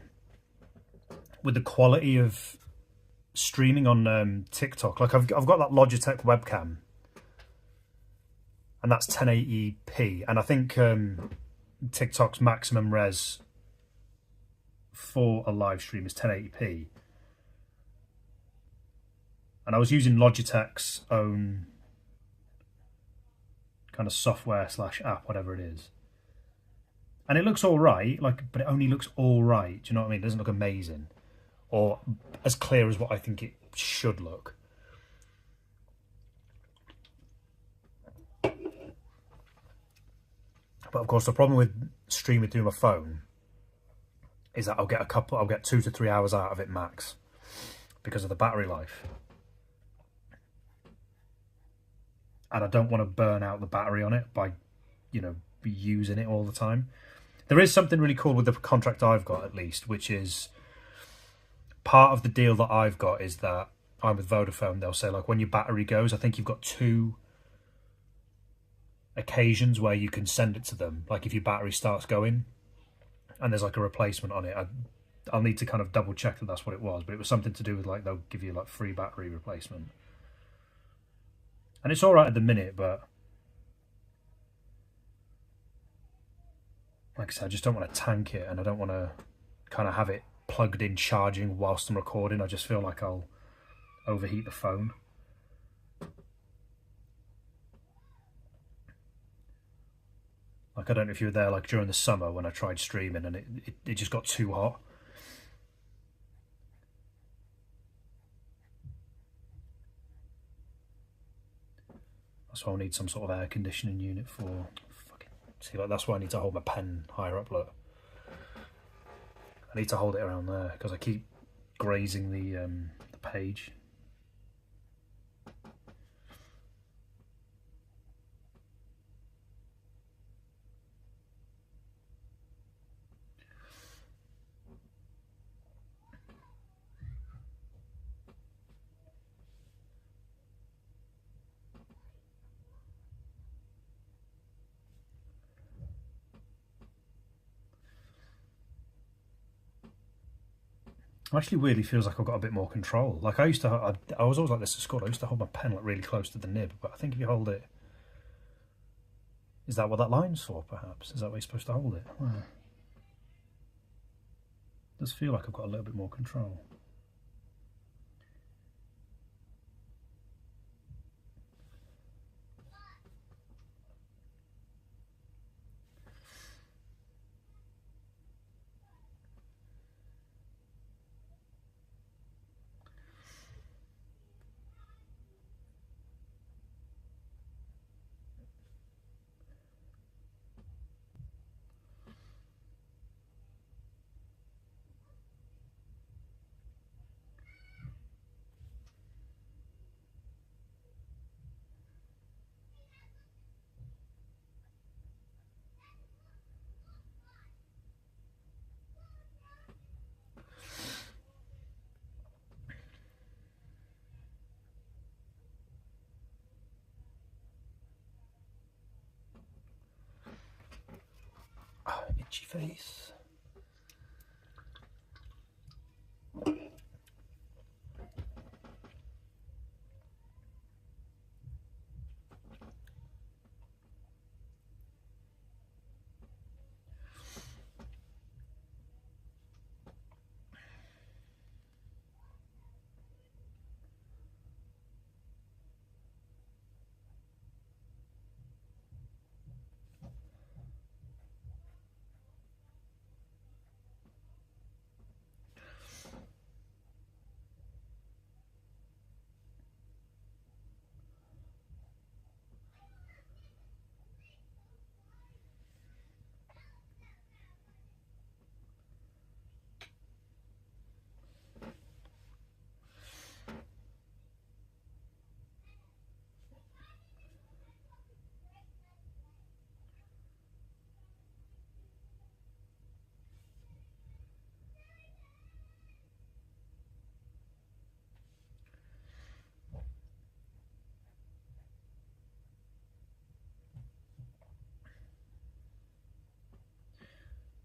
with the quality of streaming on TikTok. Like I've got that Logitech webcam, and that's 1080p, and I think TikTok's maximum res for a live stream is 1080p. And I was using Logitech's own kind of software / app, whatever it is. And it looks all right, but it only looks all right. Do you know what I mean? It doesn't look amazing or as clear as what I think it should look. But of course, the problem with streaming through my phone is that I'll get 2 to 3 hours out of it max because of the battery life. And I don't want to burn out the battery on it by, using it all the time. There is something really cool with the contract I've got, at least, which is part of the deal that I've got is that I'm with Vodafone. They'll say, like, when your battery goes, I think you've got 2 occasions where you can send it to them, like if your battery starts going and there's like a replacement on it. I'll need to kind of double check that that's what it was, but it was something to do with like they'll give you like free battery replacement, and it's all right at the minute, but like I said, I just don't want to tank it, and I don't want to kind of have it plugged in charging whilst I'm recording. I just feel like I'll overheat the phone. Like, I don't know if you were there like during the summer when I tried streaming and it just got too hot. That's why I need some sort of air conditioning unit for. See, like that's why I need to hold my pen higher up. Look, I need to hold it around there because I keep grazing the page. Actually weirdly feels like I've got a bit more control. Like I used to, I was always like this at school. I used to hold my pen like really close to the nib, but I think if you hold it, is that what that line's for? Perhaps is that where you're supposed to hold it? It does feel like I've got a little bit more control. Itchy face.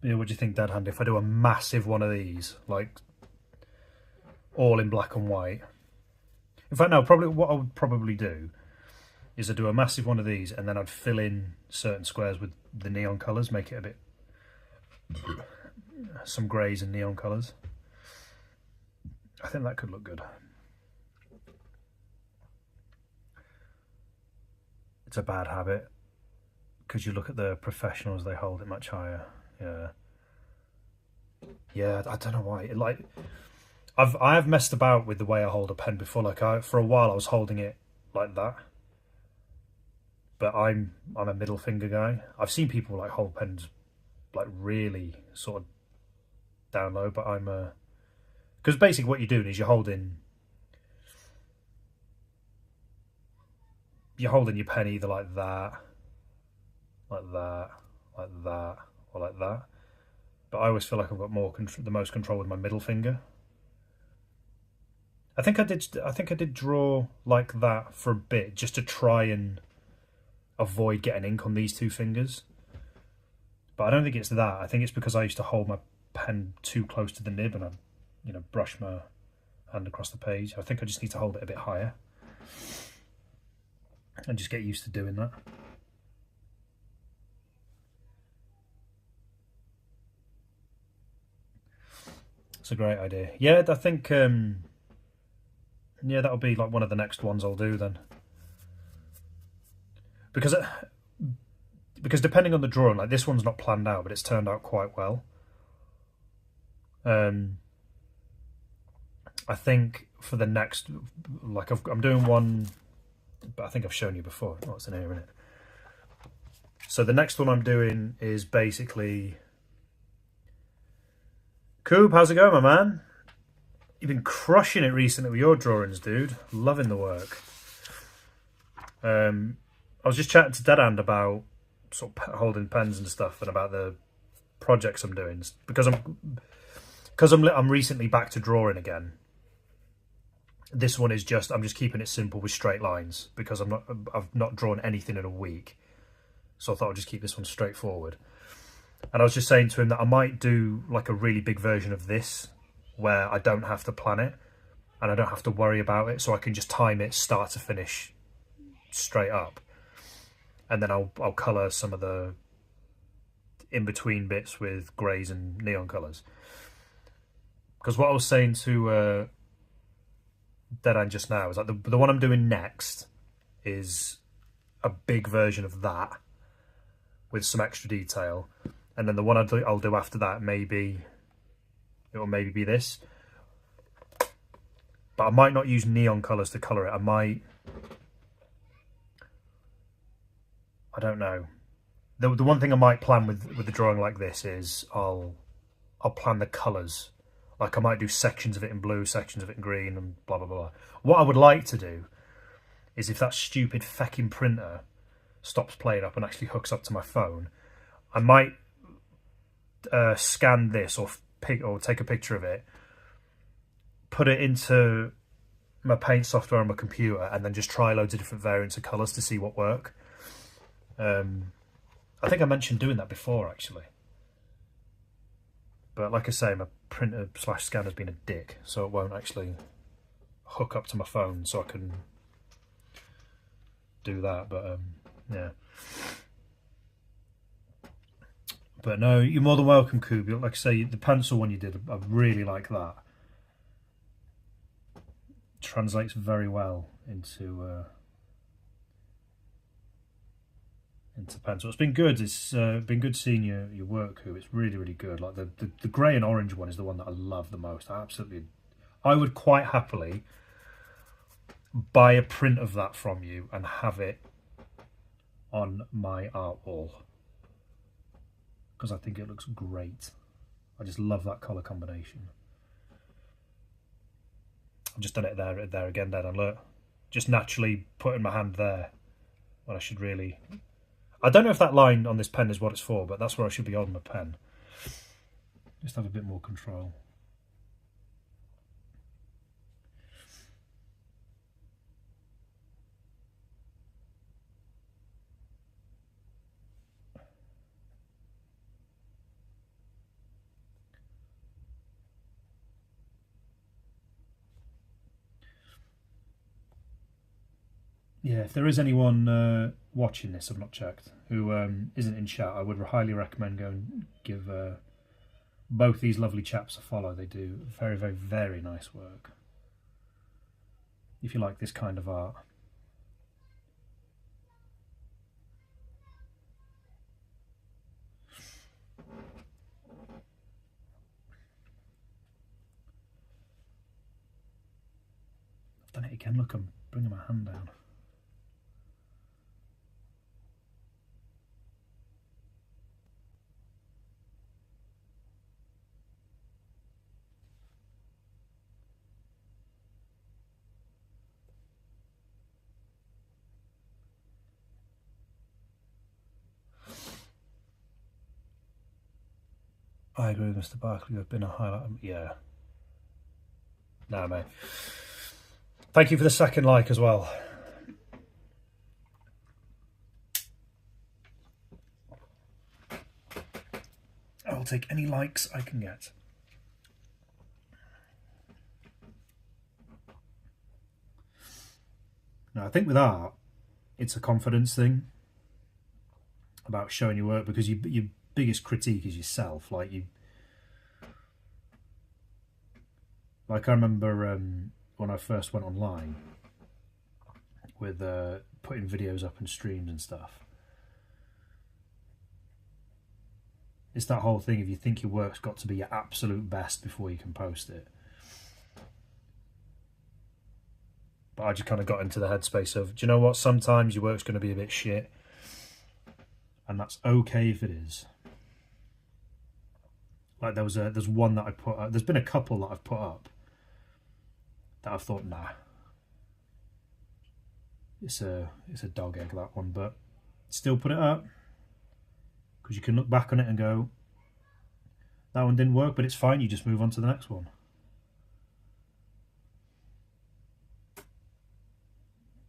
Yeah, what do you think, Dad Hand, if I do a massive one of these, like all in black and white? In fact, no, probably what I would probably do is I'd do a massive one of these and then I'd fill in certain squares with the neon colours, make it a bit, some greys and neon colours. I think that could look good. It's a bad habit because you look at the professionals, they hold it much higher. Yeah, I don't know why. I have messed about with the way I hold a pen before. Like for a while I was holding it like that, but I'm a middle finger guy. I've seen people like hold pens like really sort of down low, but I'm because basically what you're doing is you're holding your pen either like that, like that, like that, or like that. But I always feel like I've got the most control with my middle finger. I think I did draw like that for a bit just to try and avoid getting ink on these two fingers. But I don't think it's that. I think it's because I used to hold my pen too close to the nib and I, brush my hand across the page. I think I just need to hold it a bit higher and just get used to doing that. It's a great idea. Yeah, I think yeah, that'll be like one of the next ones I'll do then. Because depending on the drawing, like this one's not planned out, but it's turned out quite well. I think for the next, like I'm doing one, but I think I've shown you before. Oh, it's in here, isn't it? So the next one I'm doing is basically, Coob, how's it going, my man? You've been crushing it recently with your drawings, dude. Loving the work. I was just chatting to Dead Hand about sort of holding pens and stuff, and about the projects I'm doing, because I'm recently back to drawing again. This one is I'm just keeping it simple with straight lines because I've not drawn anything in a week, so I thought I'd just keep this one straightforward. And I was just saying to him that I might do like a really big version of this where I don't have to plan it and I don't have to worry about it, so I can just time it start to finish straight up, and then I'll colour some of the in-between bits with greys and neon colours. Because what I was saying to Dead End just now is like the one I'm doing next is a big version of that with some extra detail, and then the one I'll do after that, it will maybe be this, but I might not use neon colours to colour it. I don't know. The one thing I might plan with the drawing like this is I'll plan the colours. Like I might do sections of it in blue, sections of it in green, and blah blah blah. What I would like to do is, if that stupid fecking printer stops playing up and actually hooks up to my phone, I might scan this or take a picture of it, put it into my paint software on my computer, and then just try loads of different variants of colours to see what work. I think I mentioned doing that before actually, but like I say, my printer / scanner's been a dick, so it won't actually hook up to my phone, so I can do that. But yeah. But no, you're more than welcome, Coob. Like I say, the pencil one you did, I really like that. Translates very well into pencil. It's been good. It's been good seeing your work, Coob. It's really, really good. Like the grey and orange one is the one that I love the most. I would quite happily buy a print of that from you and have it on my art wall, because I think it looks great. I just love that colour combination. I've just done it there again, Dad, and look, just naturally putting my hand there when I should really... I don't know if that line on this pen is what it's for, but that's where I should be holding my pen. Just have a bit more control. Yeah, if there is anyone watching this, I've not checked, who isn't in chat, I would highly recommend go and give both these lovely chaps a follow. They do very, very, very nice work. If you like this kind of art. I've done it again, look, I'm bringing my hand down. I agree with Mr. Barkley, I've been a highlight. Yeah. Nah, mate. Thank you for the second like as well. I will take any likes I can get. Now, I think with art, it's a confidence thing about showing your work, because your biggest critique is yourself. Like I remember when I first went online with putting videos up and streams and stuff. It's that whole thing, if you think your work's got to be your absolute best before you can post it. But I just kind of got into the headspace of, do you know what, sometimes your work's going to be a bit shit, and that's okay if it is. Like there's one that I put up, there's been a couple that I've put up that I've thought, nah, it's a dog egg, that one, but still put it up, because you can look back on it and go, that one didn't work, but it's fine, you just move on to the next one.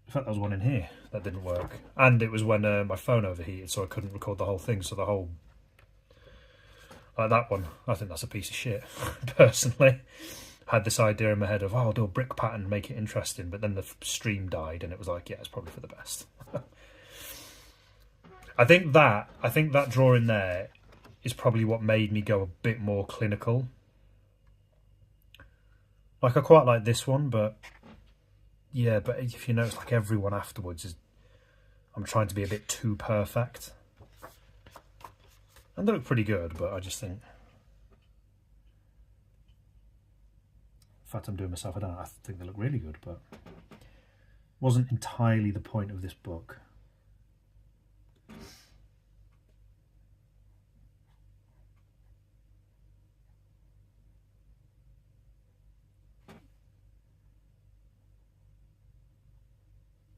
In fact, there was one in here that didn't work, and it was when my phone overheated, so I couldn't record the whole thing, so the whole Like that one, I think that's a piece of shit, personally. Had this idea in my head of, oh, I'll do a brick pattern, make it interesting, but then the stream died and it was like, yeah, it's probably for the best. I think that drawing there is probably what made me go a bit more clinical. Like, I quite like this one, but yeah, but if you notice, like, everyone afterwards is, I'm trying to be a bit too perfect. And they look pretty good, but I just think, in fact, I'm doing myself, I think they look really good, but wasn't entirely the point of this book.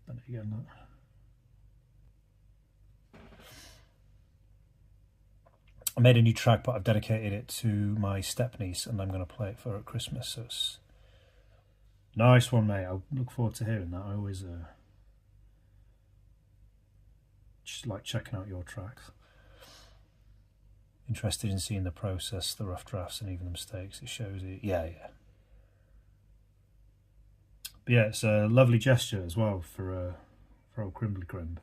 Then again, I made a new track, but I've dedicated it to my stepniece, and I'm going to play it for her at Christmas. So it's nice one, mate. I look forward to hearing that. I always just like checking out your tracks. Interested in seeing the process, the rough drafts, and even the mistakes. It shows it. Yeah. But yeah, it's a lovely gesture as well for old Crimbly Crimb.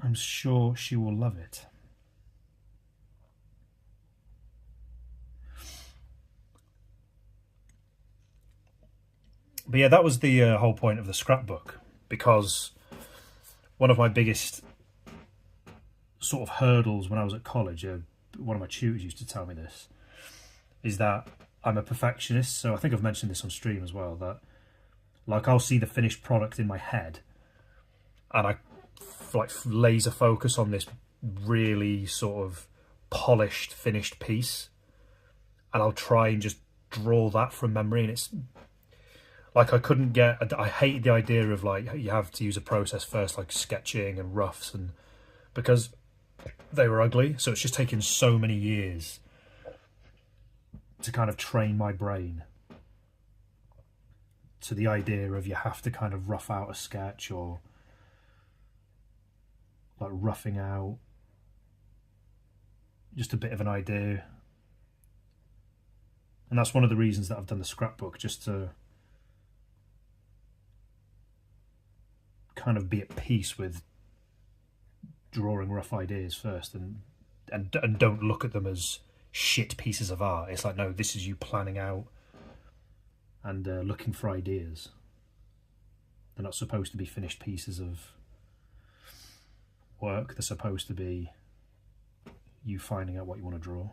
I'm sure she will love it. But yeah, that was the whole point of the scrapbook, because one of my biggest sort of hurdles when I was at college, one of my tutors used to tell me this, is that I'm a perfectionist. So I think I've mentioned this on stream as well, that like I'll see the finished product in my head and I like laser focus on this really sort of polished finished piece, and I'll try and just draw that from memory, and it's like I hated the idea of like you have to use a process first, like sketching and roughs, and because they were ugly, so it's just taken so many years to kind of train my brain to the idea of you have to kind of rough out a sketch, or like roughing out just a bit of an idea. And that's one of the reasons that I've done the scrapbook, just to kind of be at peace with drawing rough ideas first, and don't look at them as shit pieces of art. It's like, no, this is you planning out and looking for ideas. They're not supposed to be finished pieces of work. They're supposed to be you finding out what you want to draw.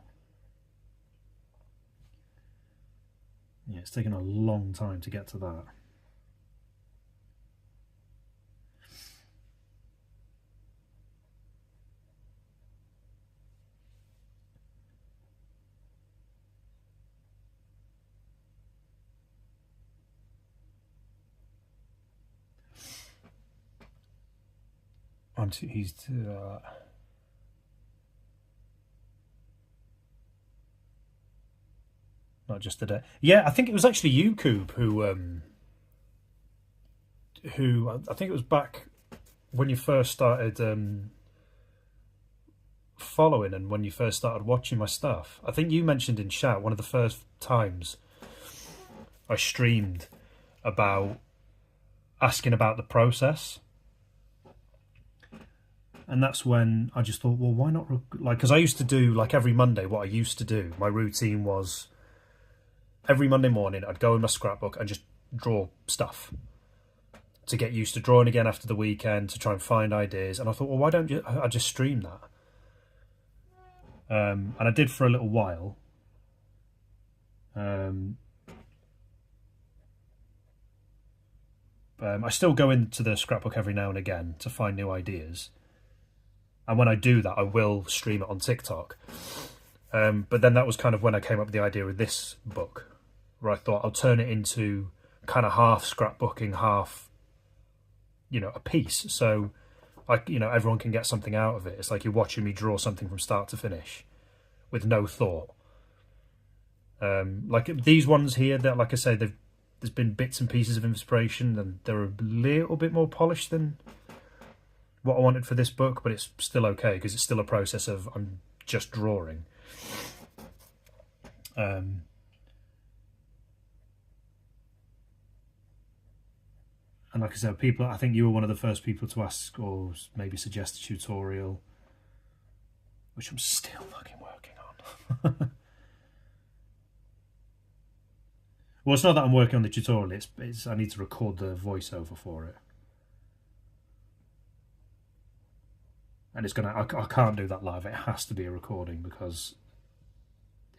Yeah, it's taken a long time to get to that. He's not just today. Yeah, I think it was actually you, Coob, who I think it was back when you first started following and when you first started watching my stuff. I think you mentioned in chat one of the first times I streamed about asking about the process. And that's when I just thought, well, why not? Like, because I used to do, like, every Monday, what I used to do, my routine was every Monday morning, I'd go in my scrapbook and just draw stuff to get used to drawing again after the weekend, to try and find ideas. And I thought, well, why don't I just stream that? And I did for a little while. I still go into the scrapbook every now and again to find new ideas. And when I do that, I will stream it on TikTok. But then that was kind of when I came up with the idea of this book, where I thought I'll turn it into kind of half scrapbooking, half, a piece. So, like, everyone can get something out of it. It's like you're watching me draw something from start to finish with no thought. Like these ones here, that, like I say, there's been bits and pieces of inspiration, and they're a little bit more polished than what I wanted for this book, but it's still okay because it's still a process of I'm just drawing. And like I said, people, I think you were one of the first people to ask or maybe suggest a tutorial, which I'm still fucking working on. Well, it's not that I'm working on the tutorial, it's I need to record the voiceover for it. And it's gonna, I can't do that live, it has to be a recording, because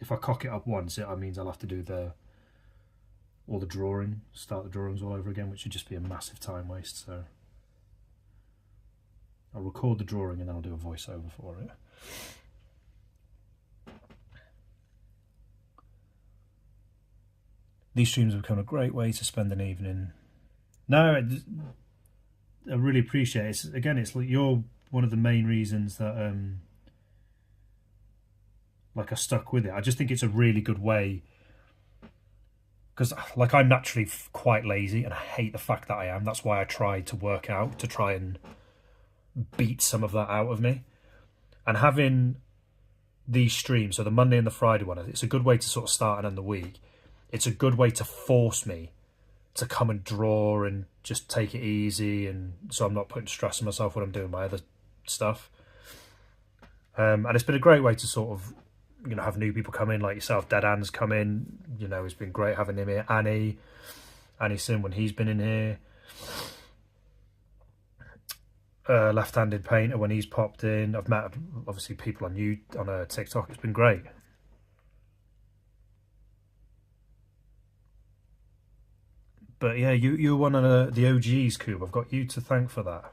if I cock it up once, it means I'll have to do all the drawing, start the drawings all over again, which would just be a massive time waste. So I'll record the drawing and then I'll do a voiceover for it. These streams have become a great way to spend an evening. No, I really appreciate it. Again, it's like you're one of the main reasons that like I stuck with it. I just think it's a really good way, because like I'm naturally quite lazy and I hate the fact that I am. That's why I try to work out to try and beat some of that out of me. And having these streams, so the Monday and the Friday one, it's a good way to sort of start and end the week. It's a good way to force me to come and draw and just take it easy, and so I'm not putting stress on myself when I'm doing my other stuff. And it's been a great way to sort of, you know, have new people come in like yourself. Dead Anne's come in, you know, it's been great having him here. Annie Sim, when he's been in here. Left-handed painter when he's popped in. I've met obviously people on TikTok. It's been great. But yeah, you're one of the OGs, Coob. I've got you to thank for that.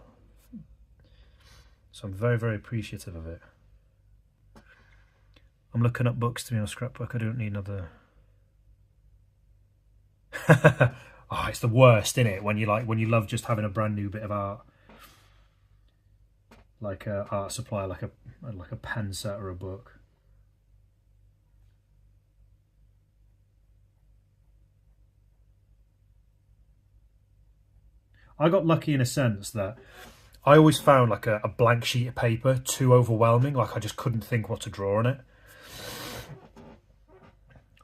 So I'm very, very appreciative of it. I'm looking up books to be on a scrapbook. I don't need another. Oh, it's the worst, isn't it? When you love just having a brand new bit of art, like a art supply, like a pen set or a book. I got lucky in a sense that I always found like a blank sheet of paper too overwhelming. Like I just couldn't think what to draw on it.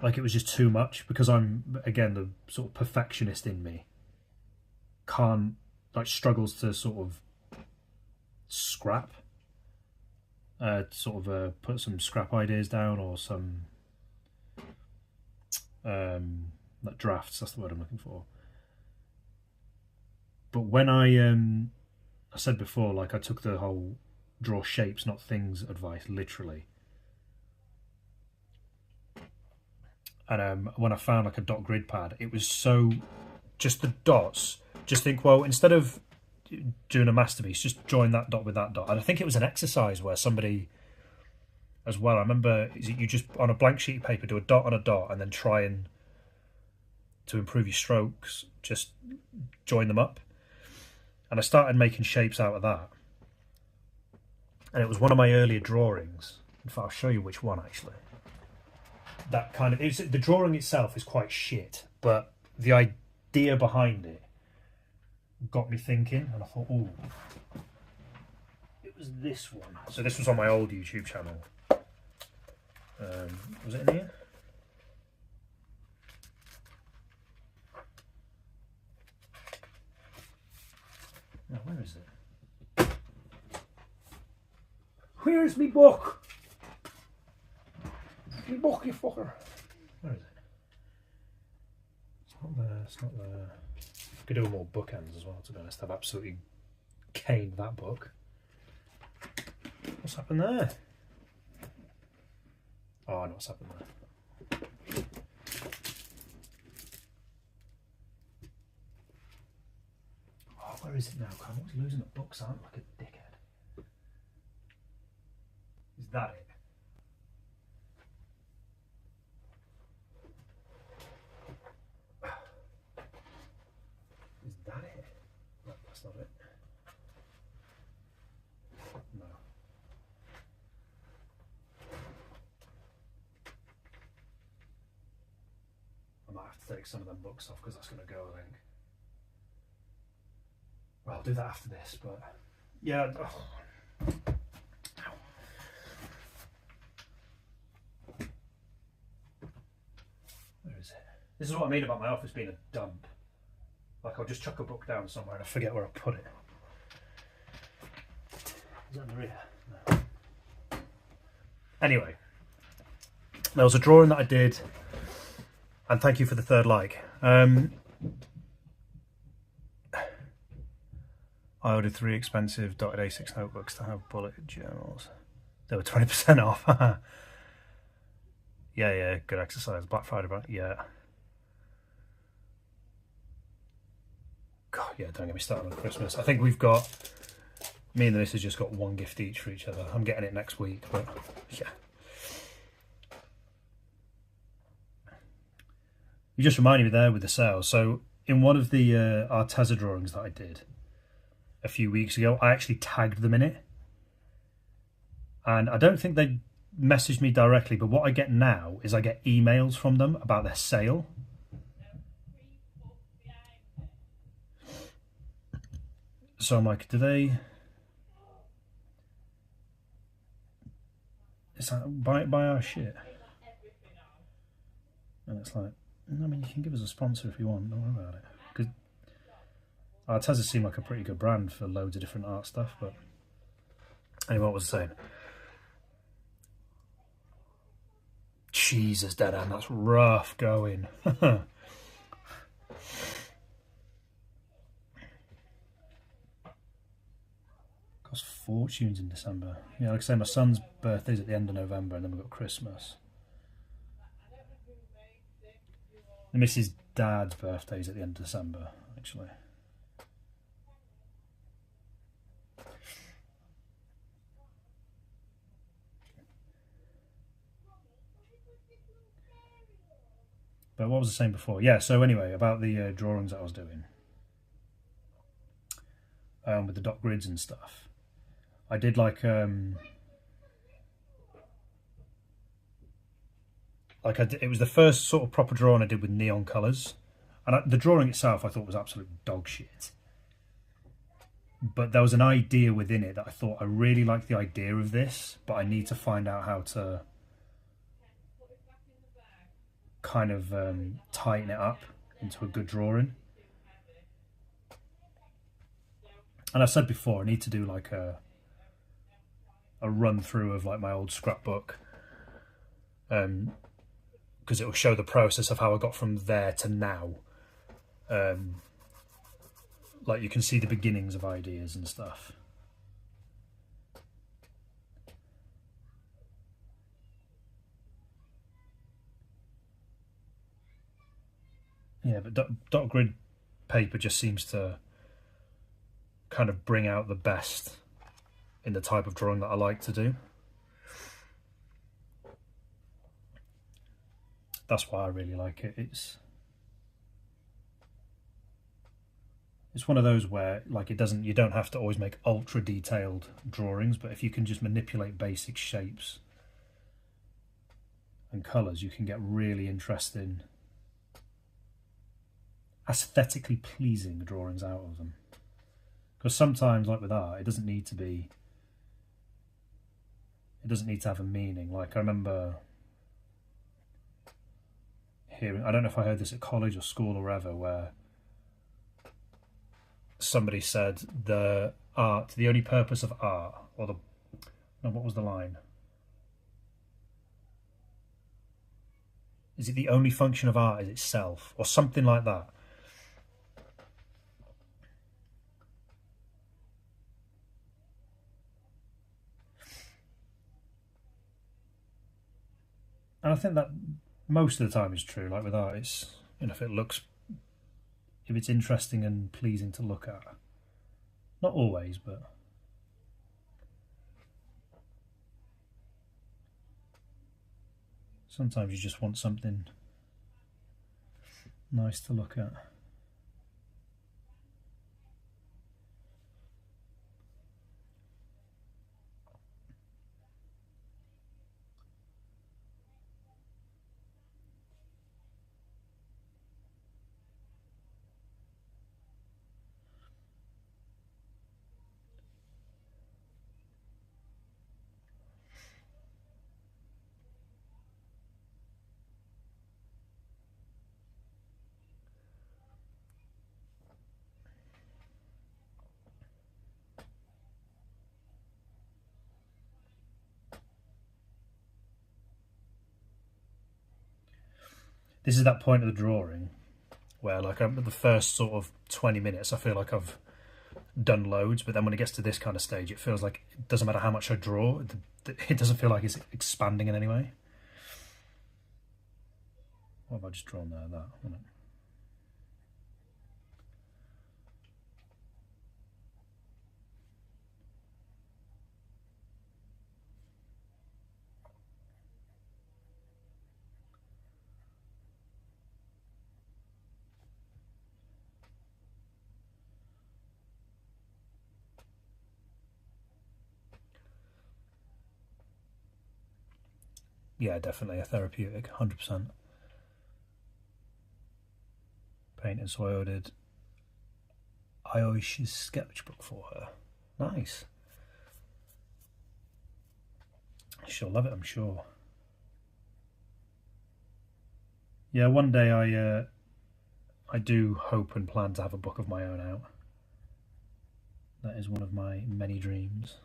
Like it was just too much, because I'm, again, the sort of perfectionist in me struggles to sort of scrap, put some scrap ideas down, or some like drafts, that's the word I'm looking for. But when I said before, like I took the whole draw shapes, not things advice literally. And when I found like a dot grid pad, it was so, just the dots, just think, well, instead of doing a masterpiece, just join that dot with that dot. And I think it was an exercise where somebody as well, I remember, you just on a blank sheet of paper do a dot on a dot and then try and, to improve your strokes, just join them up. And I started making shapes out of that. And it was one of my earlier drawings. In fact, I'll show you which one actually. That kind of, the drawing itself is quite shit, but the idea behind it got me thinking, and I thought, oh, it was this one. So this was on my old YouTube channel. Was it in here? No, where is it? Where's me book? Me book, you fucker. Where is it? It's not there, it's not there. I could do more bookends as well, to be honest. I've absolutely caned that book. What's happened there? Oh, I know what's happened there. Oh, where is it now? I'm always losing the books, aren't I? Like a dickhead. Is that it? Is that it? No, that's not it. No. I might have to take some of them books off because that's going to go, I think. Well, I'll do that after this, but Yeah. Where is it? This is what I mean about my office being a dump. Like, I'll just chuck a book down somewhere and I forget where I put it. Is that under here? No. Anyway, there was a drawing that I did, and thank you for the third like. I ordered 3 expensive dotted A6 notebooks to have bullet journals. They were 20% off. Yeah, good exercise. Black Friday, yeah. God, yeah, don't get me started on Christmas. I think we've got, me and the missus just got 1 gift each for each other. I'm getting it next week, but yeah. You just reminded me there with the sales. So in one of the Arteza drawings that I did a few weeks ago, I actually tagged them in it. And I don't think they messaged me directly, but what I get now is I get emails from them about their sale. So I'm like, do they... It's like, buy our shit. And it's like, I mean, you can give us a sponsor if you want, don't worry about it. Because Arteza seem like a pretty good brand for loads of different art stuff, but... Anyway, what was I saying? Jesus, Dead End, that's rough going. Cost fortunes in December. Yeah, like I say, my son's birthday's at the end of November, and then we've got Christmas. The Mrs. Dad's birthday's at the end of December, actually. But what was I saying before? Yeah, so anyway, about the drawings that I was doing. With the dot grids and stuff. I did like it was the first sort of proper drawing I did with neon colours. And the drawing itself I thought was absolute dog shit. But there was an idea within it that I thought, I really like the idea of this, but I need to find out how to kind of tighten it up into a good drawing. And I said before, I need to do like a run through of like my old scrapbook, because it will show the process of how I got from there to now. Like you can see the beginnings of ideas and stuff. Yeah, but dot grid paper just seems to kind of bring out the best in the type of drawing that I like to do. That's why I really like it. It's one of those where like you don't have to always make ultra detailed drawings, but if you can just manipulate basic shapes and colours, you can get really interesting, aesthetically pleasing drawings out of them. Because sometimes, like with art, it doesn't need to have a meaning. Like I remember hearing, I don't know if I heard this at college or school or wherever, where somebody said the only purpose of art, or what was the line? Is it the only function of art is itself, or something like that? And I think that most of the time is true. Like with art, it's, you know, if it's interesting and pleasing to look at. Not always, but sometimes you just want something nice to look at. This is that point of the drawing where, like, at the first sort of 20 minutes, I feel like I've done loads, but then when it gets to this kind of stage, it feels like it doesn't matter how much I draw, it doesn't feel like it's expanding in any way. What have I just drawn there? That, isn't it? Yeah, definitely a therapeutic, 100%. Painting, so I ordered Aoishi's sketchbook for her. Nice. She'll love it, I'm sure. Yeah, one day I do hope and plan to have a book of my own out. That is one of my many dreams.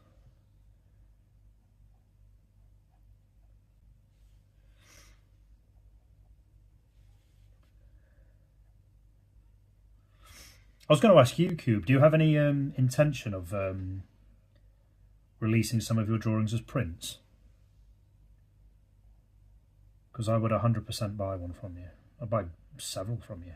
I was going to ask you, Cube, do you have any intention of releasing some of your drawings as prints? Because I would 100% buy one from you. I'd buy several from you.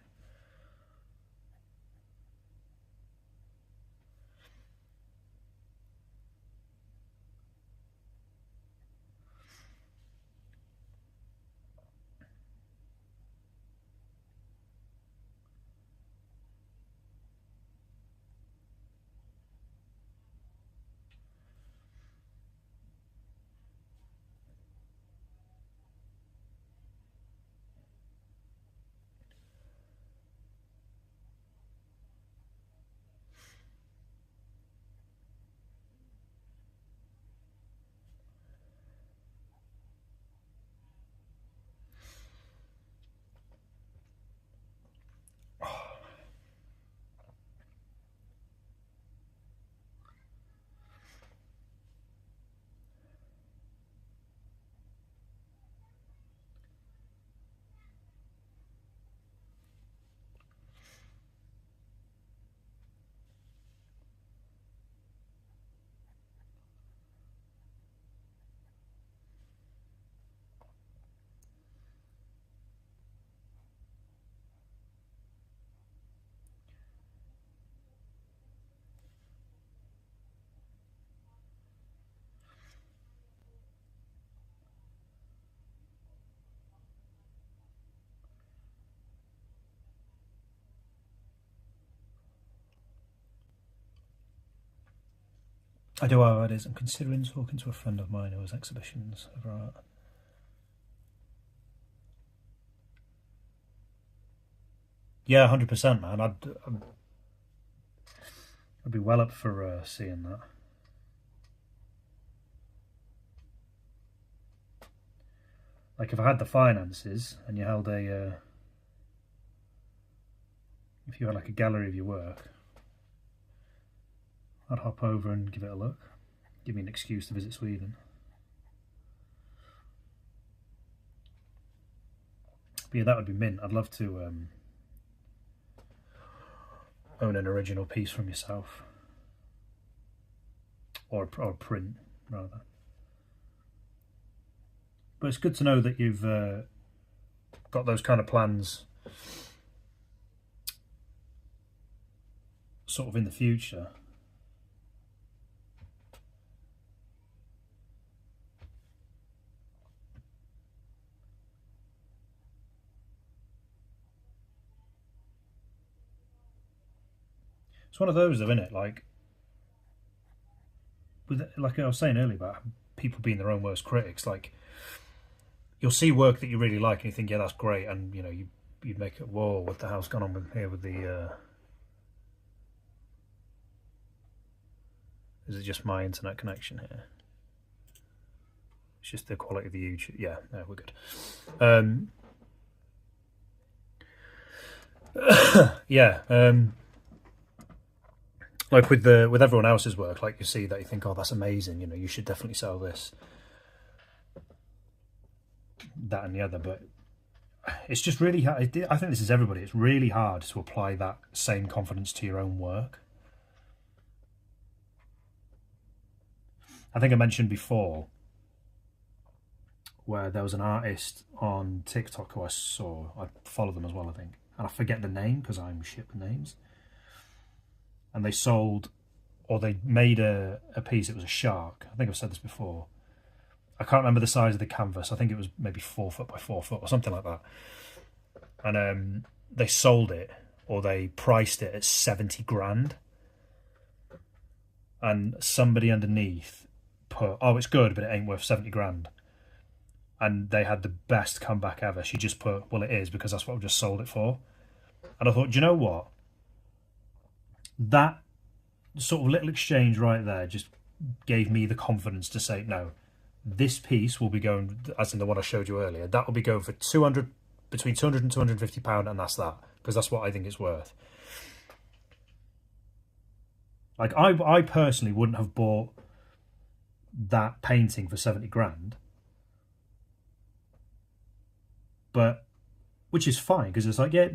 I do have ideas. I'm considering talking to a friend of mine who has exhibitions of art. Yeah, 100%, man. I'd be well up for seeing that. Like, if I had the finances and you held a, if you had like a gallery of your work, I'd hop over and give it a look. Give me an excuse to visit Sweden. But yeah, that would be mint. I'd love to own an original piece from yourself, or a print rather. But it's good to know that you've got those kind of plans sort of in the future. It's one of those though, isn't it? Like I was saying earlier about people being their own worst critics. Like, you'll see work that you really like and you think, yeah, that's great, and you know, you make it, whoa, what the hell's gone on with here with the is it just my internet connection here? It's just the quality of the YouTube. Yeah, no, we're good. Yeah, like with everyone else's work, like you see that you think, oh, that's amazing, you know, you should definitely sell this, that and the other. But it's just really hard. I think this is everybody. It's really hard to apply that same confidence to your own work. I think I mentioned before where there was an artist on TikTok who I saw. I follow them as well, I think, and I forget the name because I'm shit with names. And they sold, or they made a piece. It was a shark. I think I've said this before. I can't remember the size of the canvas. I think it was maybe 4 foot by 4 foot or something like that. And they sold it, or they priced it at 70 grand. And somebody underneath put, "Oh, it's good, but it ain't worth 70 grand." And they had the best comeback ever. She just put, "Well, it is, because that's what I've just sold it for." And I thought, do you know what? That sort of little exchange right there just gave me the confidence to say, no, this piece will be going, as in the one I showed you earlier, that will be going for 200, between 200 and 250 pound, and that's that, because that's what I think it's worth. Like, I personally wouldn't have bought that painting for 70 grand, but which is fine, because it's like, yeah,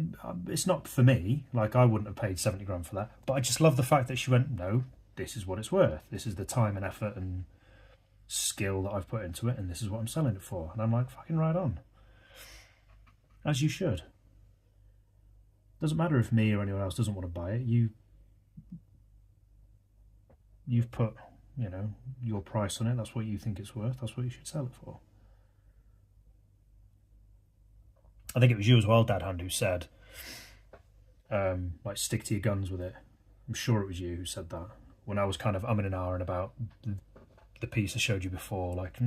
it's not for me. Like, I wouldn't have paid 70 grand for that, but I just love the fact that she went, no, this is what it's worth. This is the time and effort and skill that I've put into it, and this is what I'm selling it for. And I'm like, fucking right on. As you should. Doesn't matter if me or anyone else doesn't want to buy it. You've put, your price on it. That's what you think it's worth. That's what you should sell it for. I think it was you as well, Dad Hand, who said, like, stick to your guns with it. I'm sure it was you who said that. When I was kind of umming and ahhing about the piece I showed you before, like,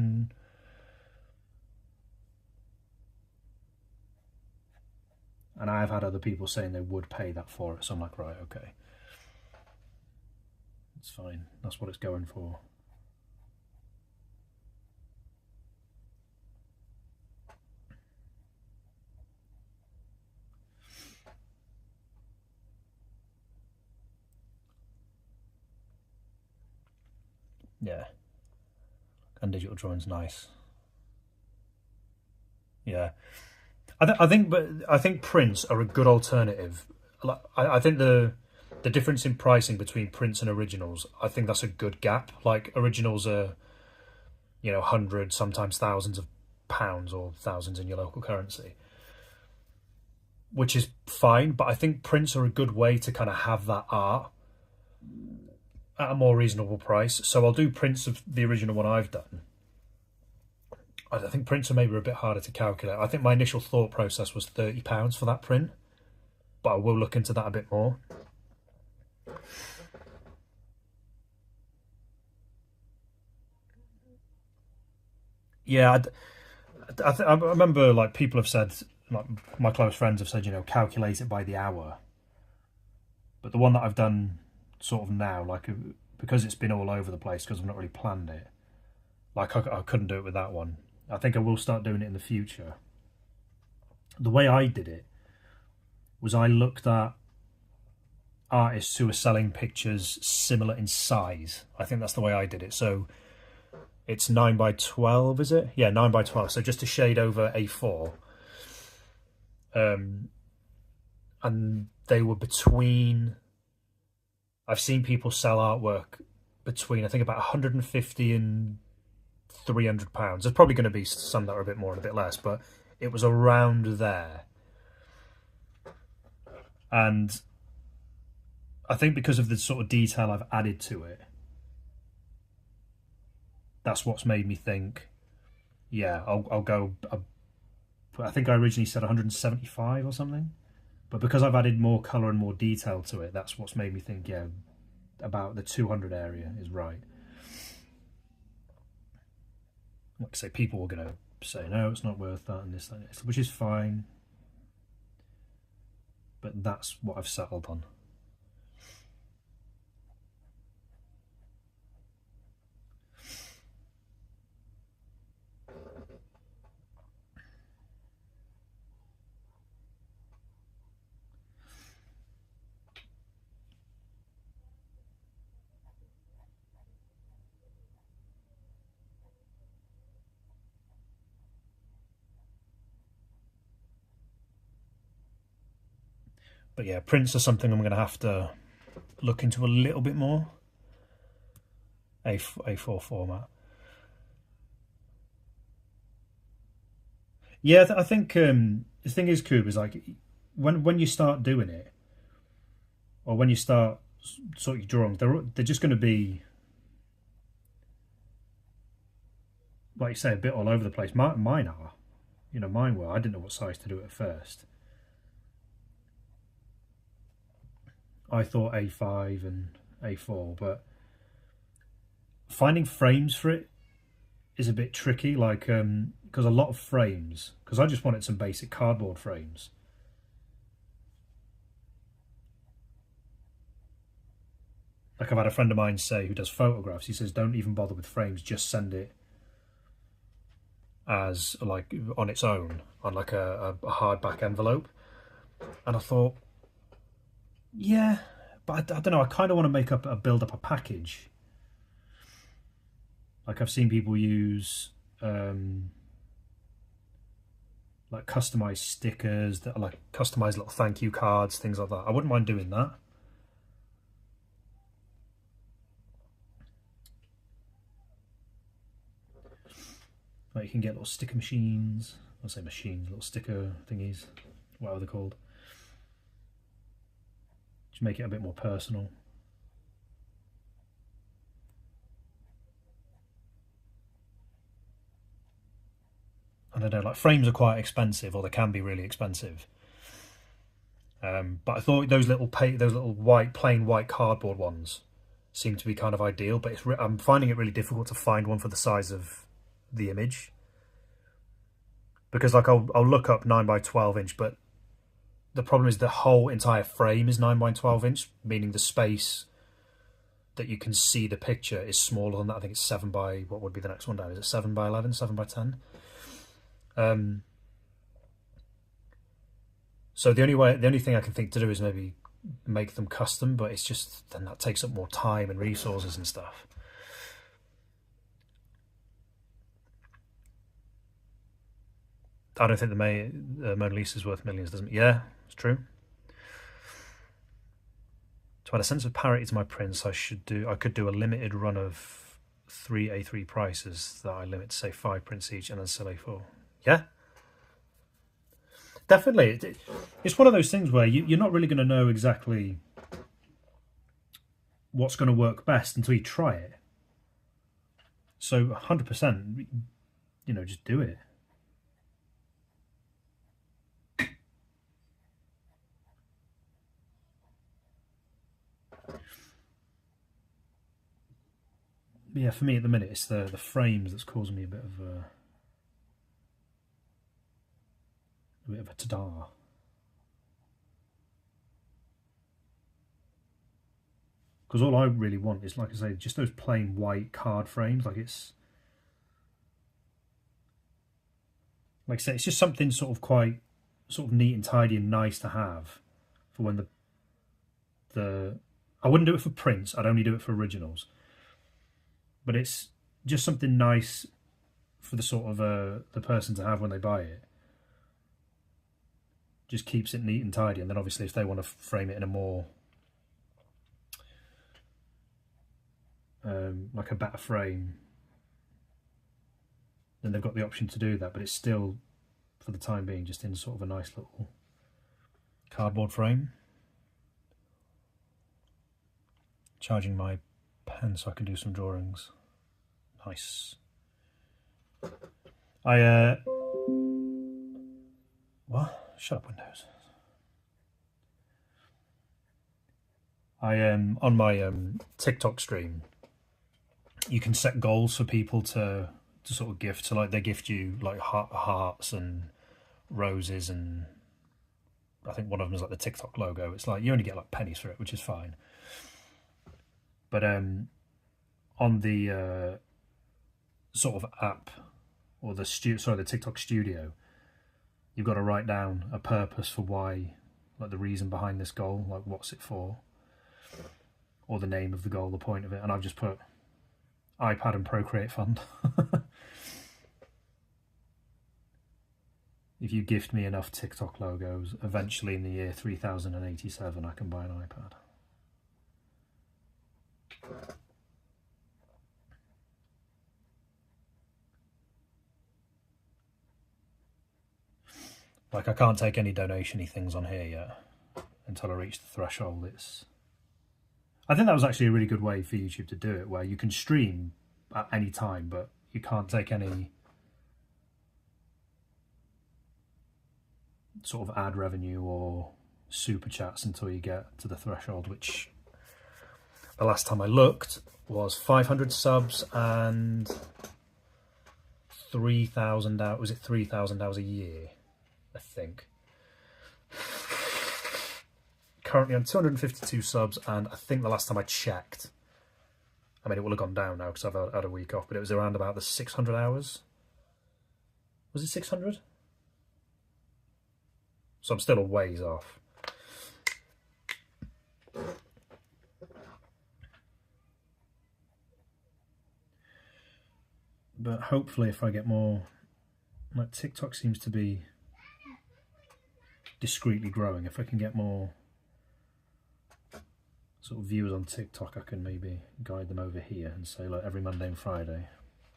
And I have had other people saying they would pay that for it, so I'm like, right, okay. It's fine. That's what it's going for. Yeah. And digital drawing's nice. Yeah. I think prints are a good alternative. I think the difference in pricing between prints and originals, I think that's a good gap. Like, originals are, hundreds, sometimes thousands of pounds, or thousands in your local currency, which is fine. But I think prints are a good way to kind of have that art at a more reasonable price. So I'll do prints of the original one I've done. I think prints are maybe a bit harder to calculate. I think my initial thought process was £30 for that print, but I will look into that a bit more. Yeah, I remember, like, people have said, like, my close friends have said, calculate it by the hour. But the one that I've done sort of now, like, because it's been all over the place, because I've not really planned it, like, I couldn't do it with that one. I think I will start doing it in the future. The way I did it was I looked at artists who are selling pictures similar in size. I think that's the way I did it. So it's 9 by 12, is it? Yeah, 9 by 12. So just a shade over A4. And they were between... I've seen people sell artwork between, I think, about 150 and £300. There's probably going to be some that are a bit more and a bit less, but it was around there. And I think because of the sort of detail I've added to it, that's what's made me think, yeah, I'll go. I think I originally said 175 or something, but because I've added more colour and more detail to it, that's what's made me think, yeah, about the 200 area is right. Like I say, people are going to say, no, it's not worth that, and this, which is fine. But that's what I've settled on. But yeah, prints are something I'm going to have to look into a little bit more. A4 format. Yeah, I think the thing is, Cube, is like when you start doing it, or when you start sort of drawing, they're just going to be, like you say, a bit all over the place. Mine are, mine were. I didn't know what size to do at first. I thought A5 and A4, but finding frames for it is a bit tricky. Like, because a lot of frames, because I just wanted some basic cardboard frames. Like, I've had a friend of mine say, who does photographs, he says, don't even bother with frames, just send it as, like, on its own, on like a hardback envelope. And I thought, yeah, but I don't know, I kind of want to build up a package. Like, I've seen people use like customized stickers that are like customized little thank you cards, things like that. I wouldn't mind doing that. Like, you can get little sticker machines. I'll say machines, little sticker thingies, whatever they're called. Just make it a bit more personal. I don't know, like, frames are quite expensive, or they can be really expensive. But I thought those little plain white cardboard ones seem to be kind of ideal. But I'm finding it really difficult to find one for the size of the image, because like I'll look up 9x12 inch, but the problem is the whole entire frame is 9x12 inch, meaning the space that you can see the picture is smaller than that. I think it's 7 by, what would be the next one down? Is it 7x11, 7x10? So the only thing I can think to do is maybe make them custom, but it's just, then that takes up more time and resources and stuff. I don't think the Mona Lisa is worth millions, doesn't it? Yeah, it's true. To add a sense of parity to my prints, I could do a limited run of 3 A3 prices that I limit to, say, 5 prints each, and then sell A4. Yeah, definitely. It's one of those things where you're not really going to know exactly what's going to work best until you try it. So 100%, just do it. Yeah, for me at the minute, it's the frames that's causing me a bit of a ta-da. Because all I really want is, like I say, just those plain white card frames. Like, it's, like I say, it's just something sort of quite sort of neat and tidy and nice to have for when I wouldn't do it for prints. I'd only do it for originals. But it's just something nice for the sort of the person to have when they buy it. Just keeps it neat and tidy, and then obviously if they want to frame it in a more like a better frame, then they've got the option to do that. But it's still, for the time being, just in sort of a nice little cardboard frame. Charging my pen so I can do some drawings. Nice. What? Shut up, Windows. On my TikTok stream, you can set goals for people to sort of gift. So, like, they gift you like hearts and roses, and I think one of them is like the TikTok logo. It's like you only get like pennies for it, which is fine. But on the sort of app, or the TikTok studio, you've got to write down a purpose for why, like the reason behind this goal, like what's it for, or the name of the goal, the point of it. And I've just put iPad and Procreate Fund. if you gift me enough TikTok logos, eventually in the year 3087 I can buy an iPad. Like, I can't take any donation-y things on here yet until I reach the threshold. I think that was actually a really good way for YouTube to do it, where you can stream at any time, but you can't take any sort of ad revenue or super chats until you get to the threshold, which the last time I looked was 500 subs and 3,000 hours. Was it 3,000 hours a year? I think. Currently on 252 subs, and I think the last time I checked, I mean, it will have gone down now because I've had a week off, but it was around about the 600 hours. Was it 600? So I'm still a ways off. But hopefully if I get more, like TikTok seems to be discreetly growing. If I can get more sort of viewers on TikTok, I can maybe guide them over here and say, like, every Monday and Friday,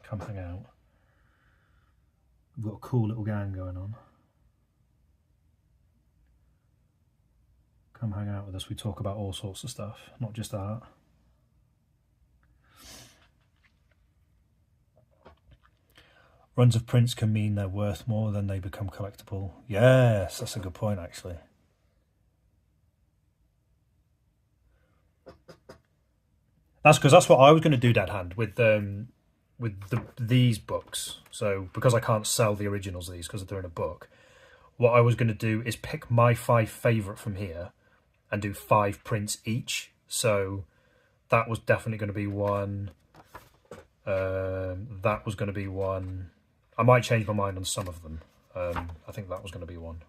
come hang out. We've got a cool little gang going on. Come hang out with us. We talk about all sorts of stuff, not just art. Runs of prints can mean they're worth more than they become collectible. Yes, that's a good point, actually. That's because that's what I was going to do, Dead Hand, with these books. So because I can't sell the originals of these because they're in a book, what I was going to do is pick my 5 favourite from here and do 5 prints each. So that was definitely going to be one. That was going to be one. I might change my mind on some of them. I think that was going to be one.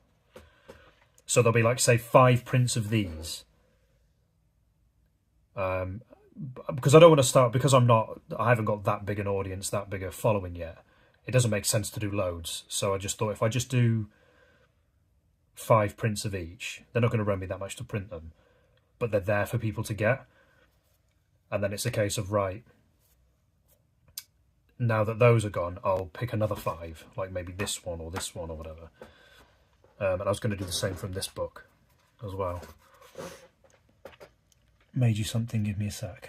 So there'll be, like, say, 5 prints of these. Because I don't want to start, because I haven't got that big an audience, that big a following yet. It doesn't make sense to do loads. So I just thought if I just do 5 prints of each, they're not going to run me that much to print them, but they're there for people to get. And then it's a case of, right, now that those are gone, I'll pick another 5, like maybe this one or whatever. And I was going to do the same from this book as well. Made you something, give me a sec.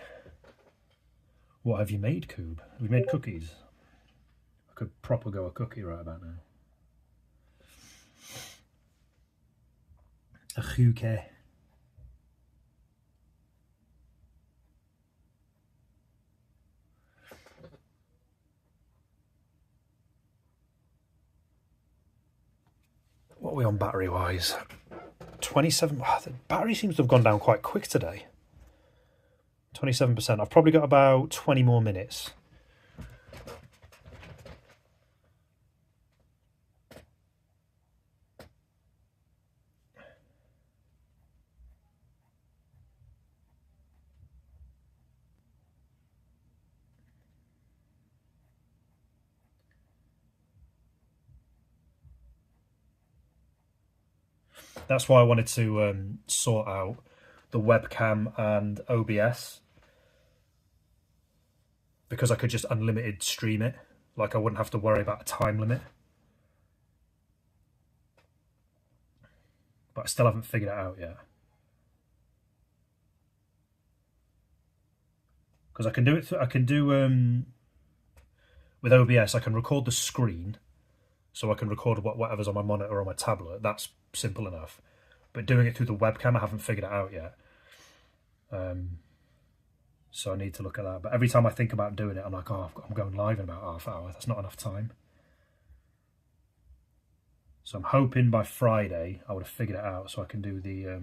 What have you made, Coob? Have you made cookies? I could proper go a cookie right about now. A cookie. What are we on battery wise? 27. Oh, the battery seems to have gone down quite quick today. 27%. I've probably got about 20 more minutes. That's why I wanted to sort out the webcam and OBS, because I could just unlimited stream it. Like, I wouldn't have to worry about a time limit. But I still haven't figured it out yet. Because I can do it. I can do with OBS. I can record the screen, so I can record whatever's on my monitor or my tablet. That's simple enough. But doing it through the webcam, I haven't figured it out yet. So I need to look at that. But every time I think about doing it, I'm like, oh, I'm going live in about half hour. That's not enough time. So I'm hoping by Friday I would have figured it out, so I can do the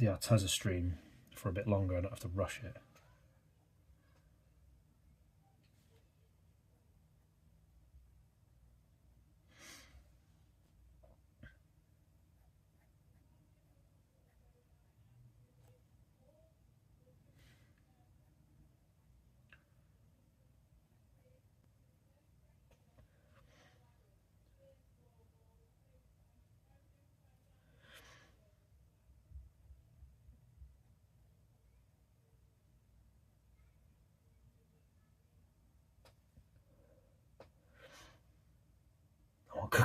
Arteza stream for a bit longer. I don't have to rush it.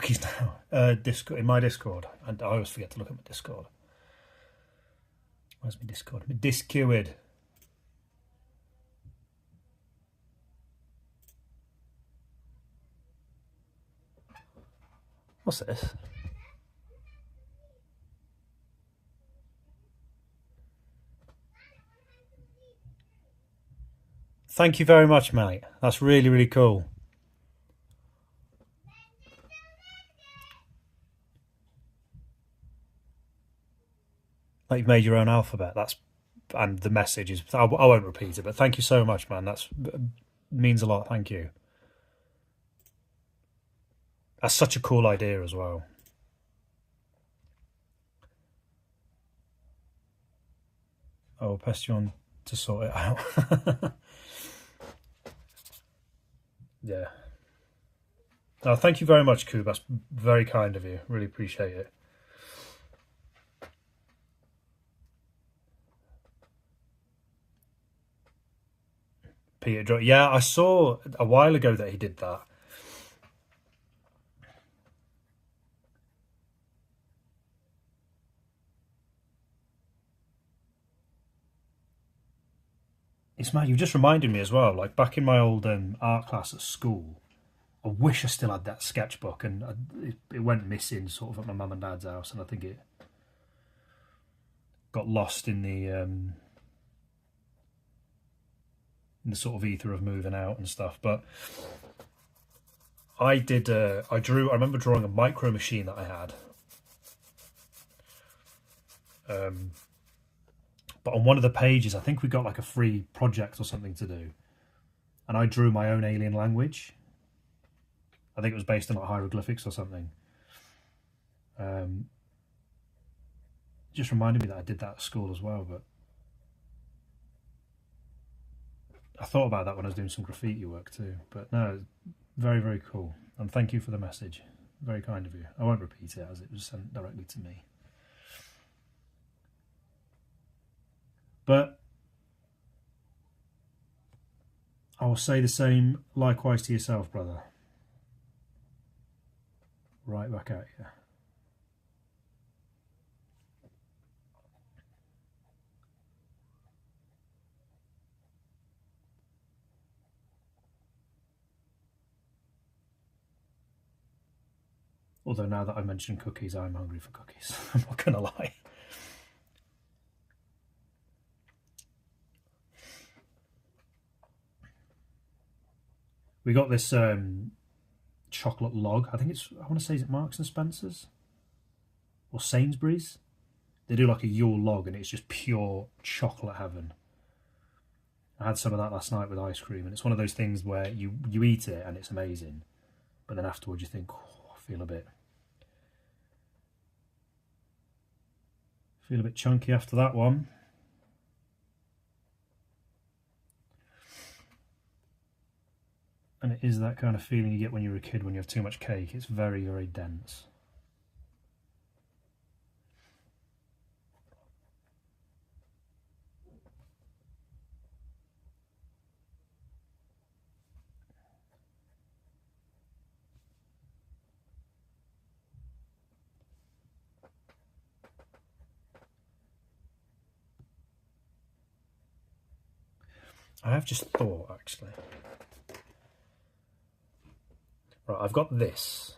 cookies now. Discord, in my Discord. And I always forget to look at my Discord. Where's my Discord? My Discord. What's this? Thank you very much, mate. That's really, really cool. Like you've made your own alphabet. And the message is, I won't repeat it, but thank you so much, man. That means a lot. Thank you. That's such a cool idea as well. I'll pass you on to sort it out. Yeah. No, thank you very much, Coob. That's very kind of you. Really appreciate it. Peter, yeah, I saw a while ago that he did that. It's mad, you just reminded me as well, like back in my old art class at school, I wish I still had that sketchbook, and it went missing sort of at my mum and dad's house, and I think it got lost in the sort of ether of moving out and stuff. But I remember drawing a micro machine that I had. But on one of the pages, I think we got like a free project or something to do, and I drew my own alien language. I think it was based on like hieroglyphics or something. Just reminded me that I did that at school as well, but I thought about that when I was doing some graffiti work too. But no, very, very cool. And thank you for the message. Very kind of you. I won't repeat it as it was sent directly to me. But I will say the same likewise to yourself, brother. Right back at you. Although now that I mentioned cookies, I'm hungry for cookies. I'm not going to lie. We got this chocolate log. I want to say, is it Marks and Spencer's? Or Sainsbury's? They do like a Yule log, and it's just pure chocolate heaven. I had some of that last night with ice cream, and it's one of those things where you eat it and it's amazing, but then afterwards you think, oh, I feel a bit chunky after that one. And it is that kind of feeling you get when you're a kid when you have too much cake. It's very, very dense. I have just thought, actually. Right, I've got this.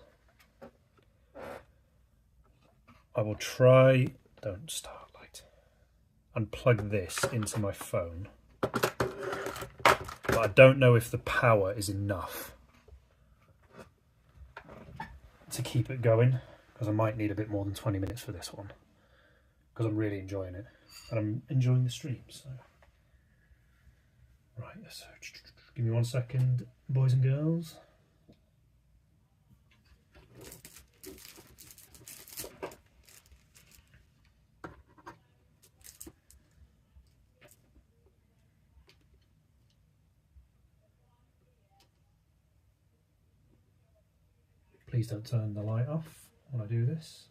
I will try, don't start light, and plug this into my phone. But I don't know if the power is enough to keep it going, because I might need a bit more than 20 minutes for this one, because I'm really enjoying it, and I'm enjoying the stream, so. Right, so give me 1 second, boys and girls. Please don't turn the light off when I do this.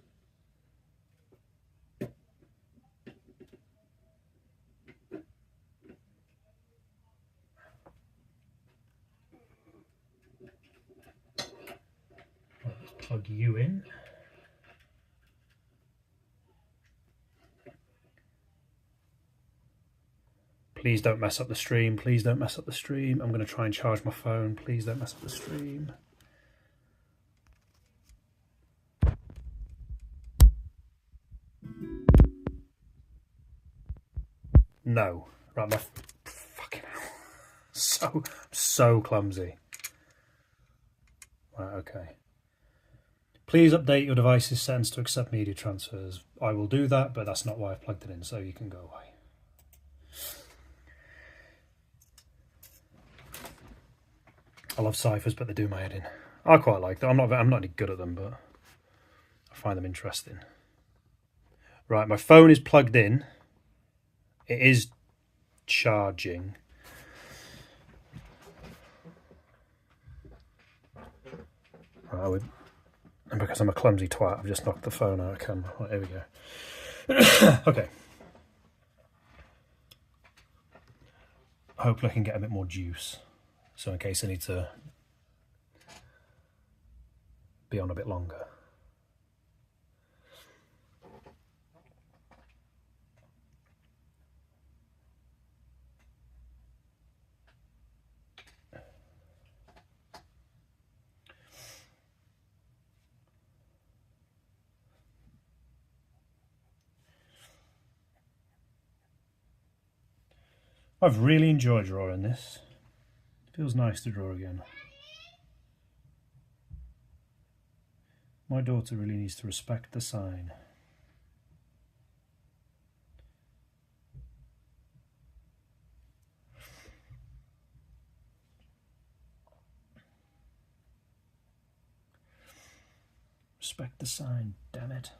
plug you in. Please don't mess up the stream. Please don't mess up the stream. I'm going to try and charge my phone. Please don't mess up the stream. No. Right, my fucking hell. So clumsy. Right, okay. Please update your device's settings to accept media transfers. I will do that, but that's not why I've plugged it in, so you can go away. I love ciphers, but they do my head in. I quite like them. I'm not any good at them, but I find them interesting. Right, my phone is plugged in. It is charging. Right, and because I'm a clumsy twat, I've just knocked the phone out of camera. Right, here we go. Okay. Hopefully I can get a bit more juice. So in case I need to be on a bit longer. I've really enjoyed drawing this. It feels nice to draw again. My daughter really needs to respect the sign. Respect the sign, damn it.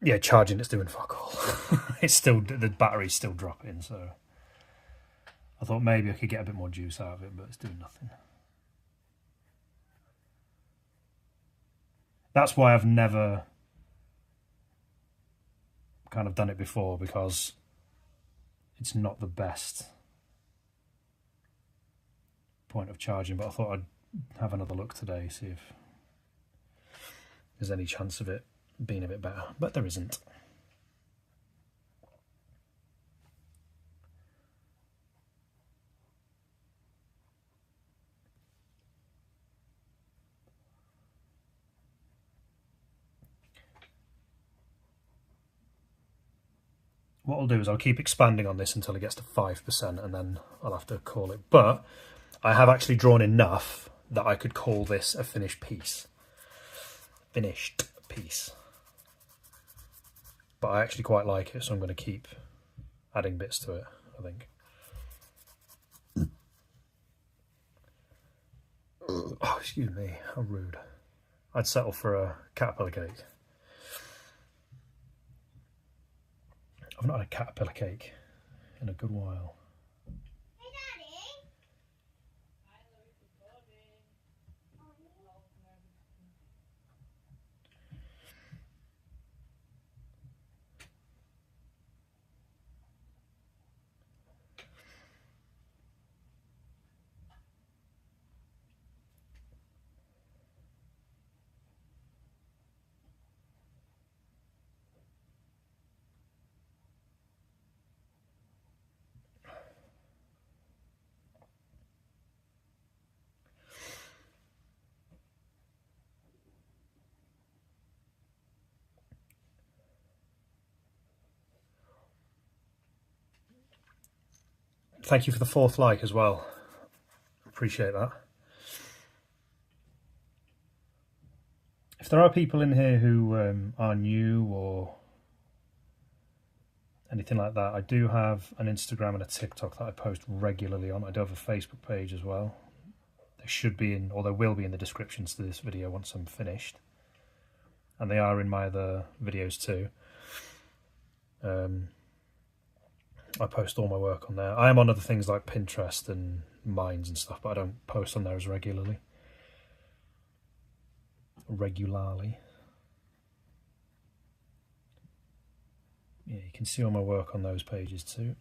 Yeah, charging, it's doing fuck all. It's still, the battery's still dropping, so I thought maybe I could get a bit more juice out of it, but it's doing nothing. That's why I've never kind of done it before, because it's not the best point of charging, but I thought I'd have another look today, see if there's any chance of it being a bit better, but there isn't. What I'll do is I'll keep expanding on this until it gets to 5%, and then I'll have to call it. But I have actually drawn enough that I could call this a finished piece. Finished piece. But I actually quite like it, so I'm going to keep adding bits to it, I think. Oh, excuse me, how rude. I'd settle for a caterpillar cake. I've not had a caterpillar cake in a good while. Thank you for the 4th like as well. Appreciate that. If there are people in here who are new or anything like that, I do have an Instagram and a TikTok that I post regularly on. I do have a Facebook page as well. They should be in, or they will be in the descriptions to this video once I'm finished. And they are in my other videos too. I post all my work on there. I am on other things like Pinterest and Minds and stuff, but I don't post on there as regularly. Yeah, you can see all my work on those pages too.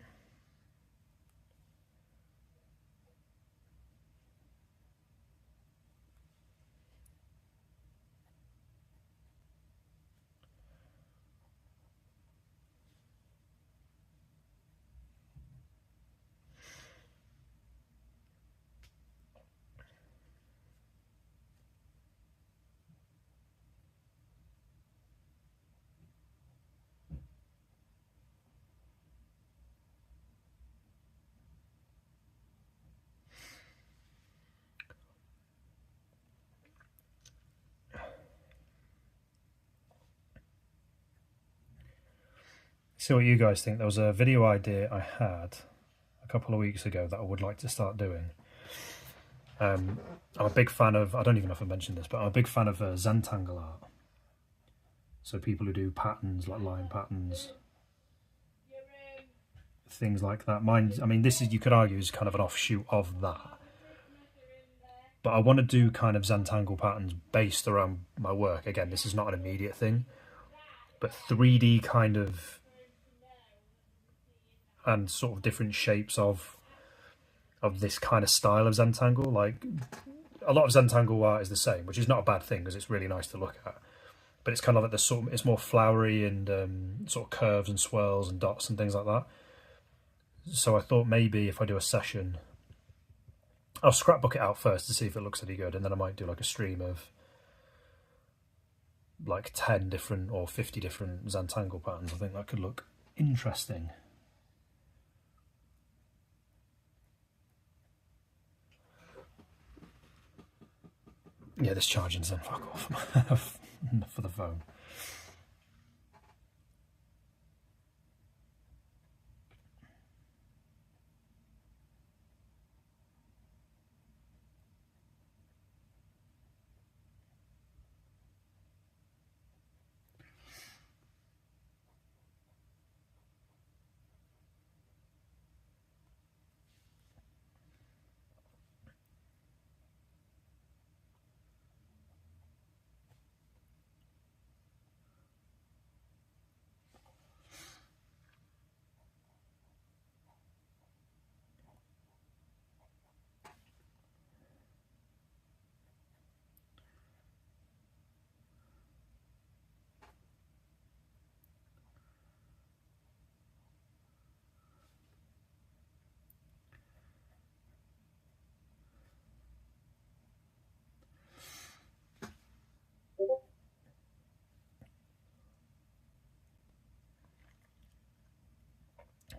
See what you guys think. There was a video idea I had a couple of weeks ago that I would like to start doing. I'm a big fan of, I don't even know if I mentioned this, but I'm a big fan of Zentangle art. So people who do patterns, like line patterns, things like that. Mine, I mean, this is, you could argue, is kind of an offshoot of that. But I want to do kind of Zentangle patterns based around my work. Again, this is not an immediate thing, but 3D kind of, and sort of different shapes of this kind of style of Zentangle. Like, a lot of Zentangle art is the same, which is not a bad thing because it's really nice to look at. But it's kind of like the sort of, it's more flowery and sort of curves and swirls and dots and things like that. So I thought maybe if I do a session, I'll scrapbook it out first to see if it looks any good, and then I might do like a stream of like 10 different or 50 different Zentangle patterns. I think that could look interesting. Yeah, this charging's then fuck off for the phone.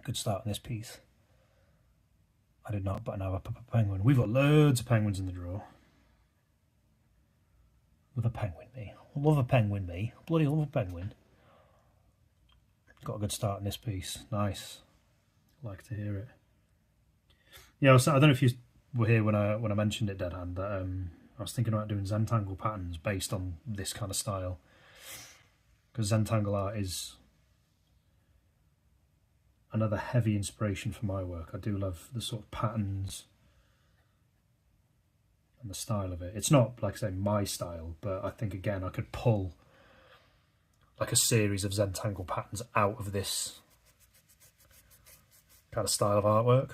Good start on this piece. I did not button up a penguin. We've got loads of penguins in the drawer. Love a penguin, me. Love a penguin, me. Bloody love a penguin. Got a good start in this piece. Nice. Like to hear it. Yeah, I don't know if you were here when I mentioned it, Dead Hand, that I was thinking about doing Zentangle patterns based on this kind of style. Because Zentangle art is another heavy inspiration for my work. I do love the sort of patterns and the style of it. It's not, like I say, my style, but I think, again, I could pull like a series of Zentangle patterns out of this kind of style of artwork.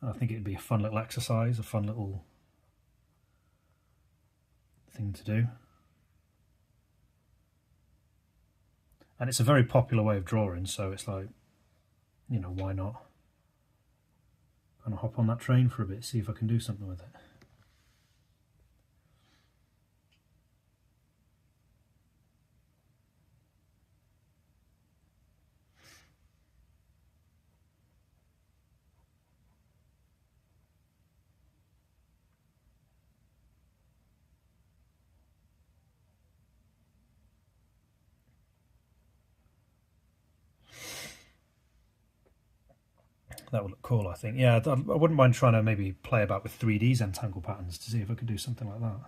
I think it'd be a fun little exercise, a fun little thing to do. And it's a very popular way of drawing, so it's like, you know, why not? Kind of hop on that train for a bit, see if I can do something with it. That would look cool, I think. Yeah, I wouldn't mind trying to maybe play about with 3D Zentangle patterns to see if I could do something like that.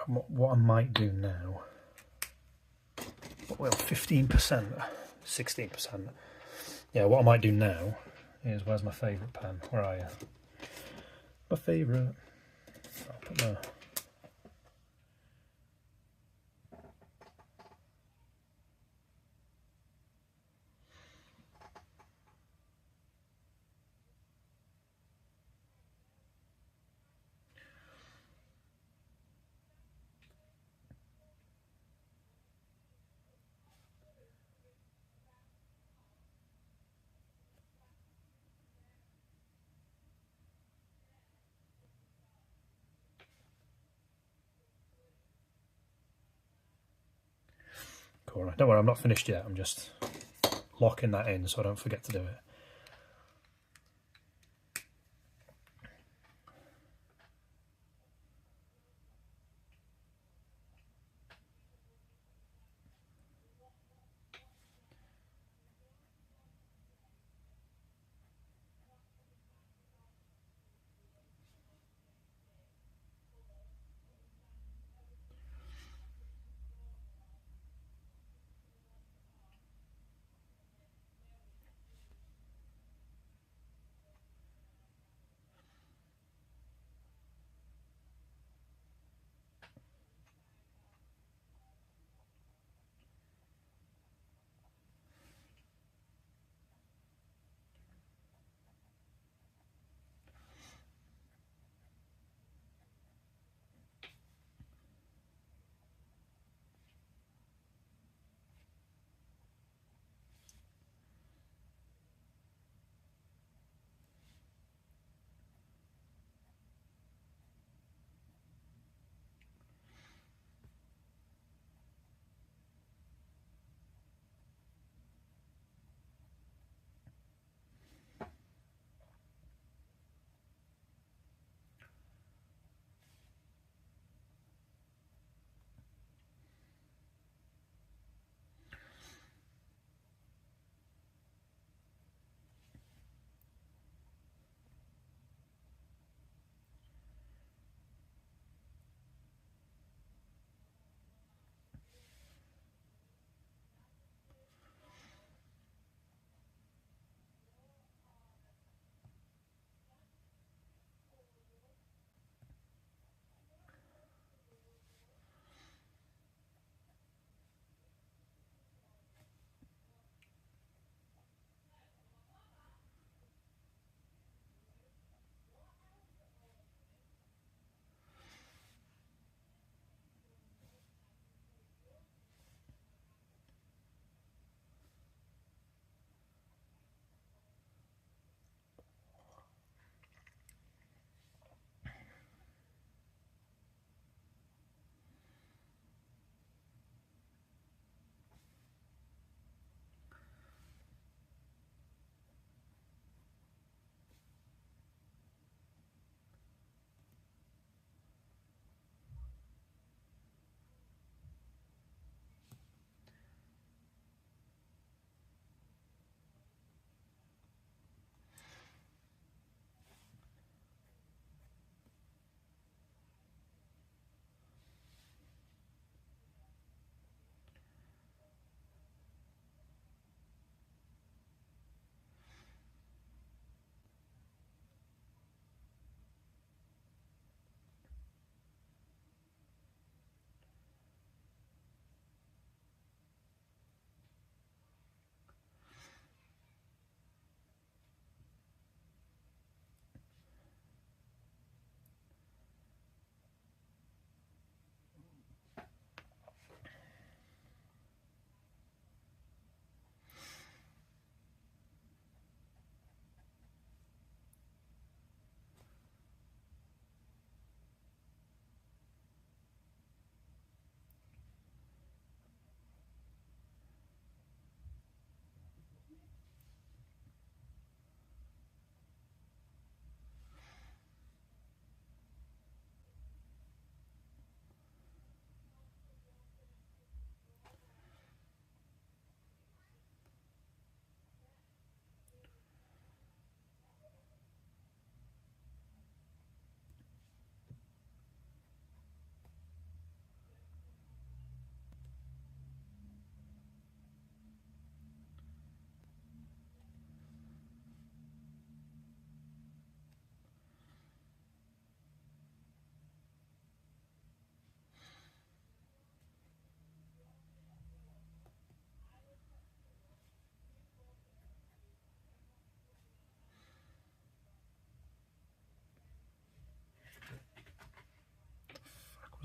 What I might do now, well, 15%, 16%. Yeah, what I might do now is, where's my favourite pen? Where are you? My favourite. I'll put my... Cool. Don't worry, I'm not finished yet. I'm just locking that in so I don't forget to do it.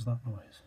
that noise?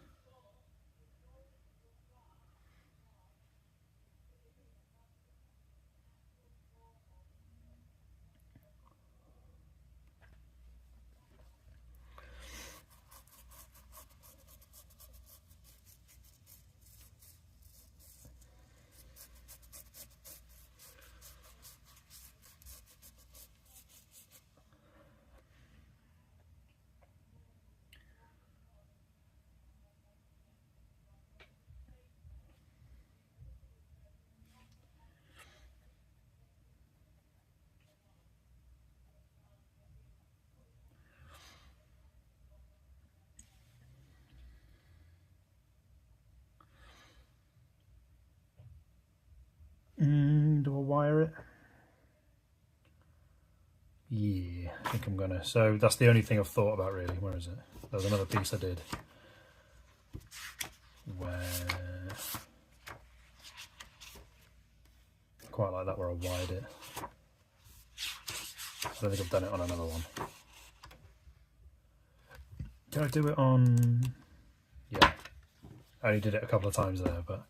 Do I wire it? Yeah, I think I'm gonna. So that's the only thing I've thought about really. Where is it? There's another piece I did where I quite like that where I wired it. I don't think I've done it on another one. Did I do it on? Yeah, I only did it a couple of times there, but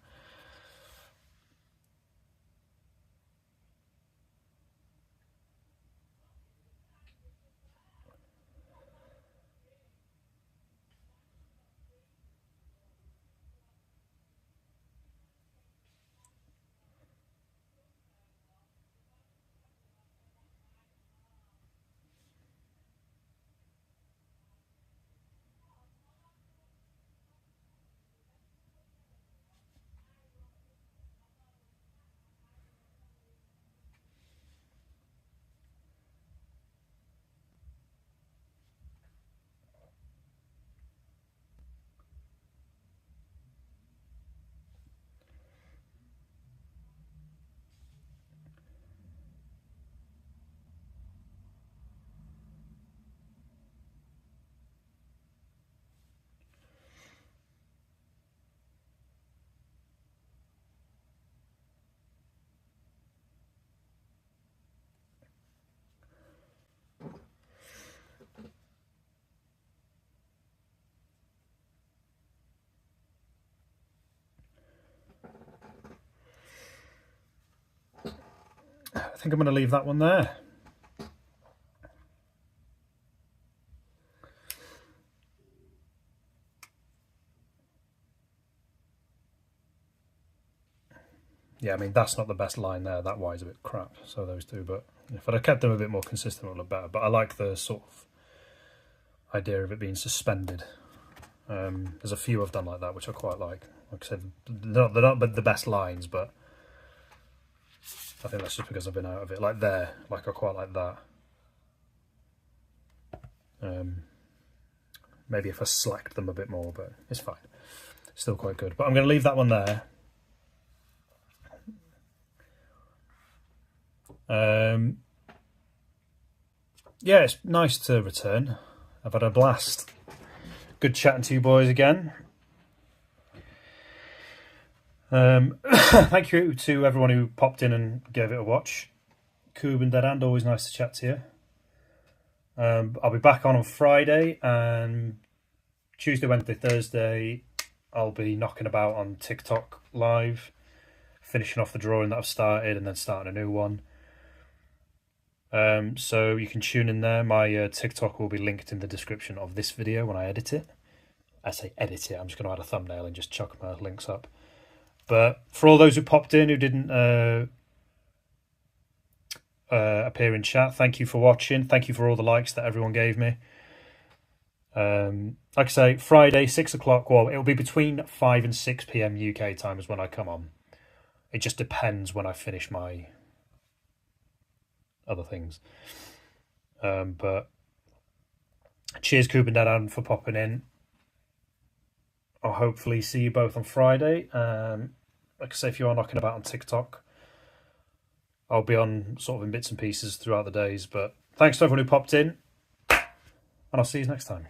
I think I'm going to leave that one there. Yeah, I mean, that's not the best line there. That wire's a bit crap, so those two. But if I'd have kept them a bit more consistent, it would look better. But I like the sort of idea of it being suspended. There's a few I've done like that, which I quite like. Like I said, they're not the best lines, but I think that's just because I've been out of it. Like there, like I quite like that. Maybe if I slacked them a bit more, but it's fine. Still quite good. But I'm going to leave that one there. Yeah, it's nice to return. I've had a blast. Good chatting to you boys again. Thank you to everyone who popped in and gave it a watch. Coob and Dead Hand, always nice to chat to you. I'll be back on Friday, and Tuesday, Wednesday, Thursday I'll be knocking about on TikTok live, finishing off the drawing that I've started and then starting a new one. So you can tune in there. My TikTok will be linked in the description of this video when I edit it. I say edit it, I'm just going to add a thumbnail and just chuck my links up. But for all those who popped in who didn't appear in chat, thank you for watching. Thank you for all the likes that everyone gave me. Like I say, Friday 6 o'clock. Well, it'll be between 5 and 6 p.m. UK time is when I come on. It just depends when I finish my other things. But cheers, Coob and Dead Hand, for popping in. I'll hopefully see you both on Friday. Like I say, if you are knocking about on TikTok, I'll be on sort of in bits and pieces throughout the days. But thanks to everyone who popped in, and I'll see you next time.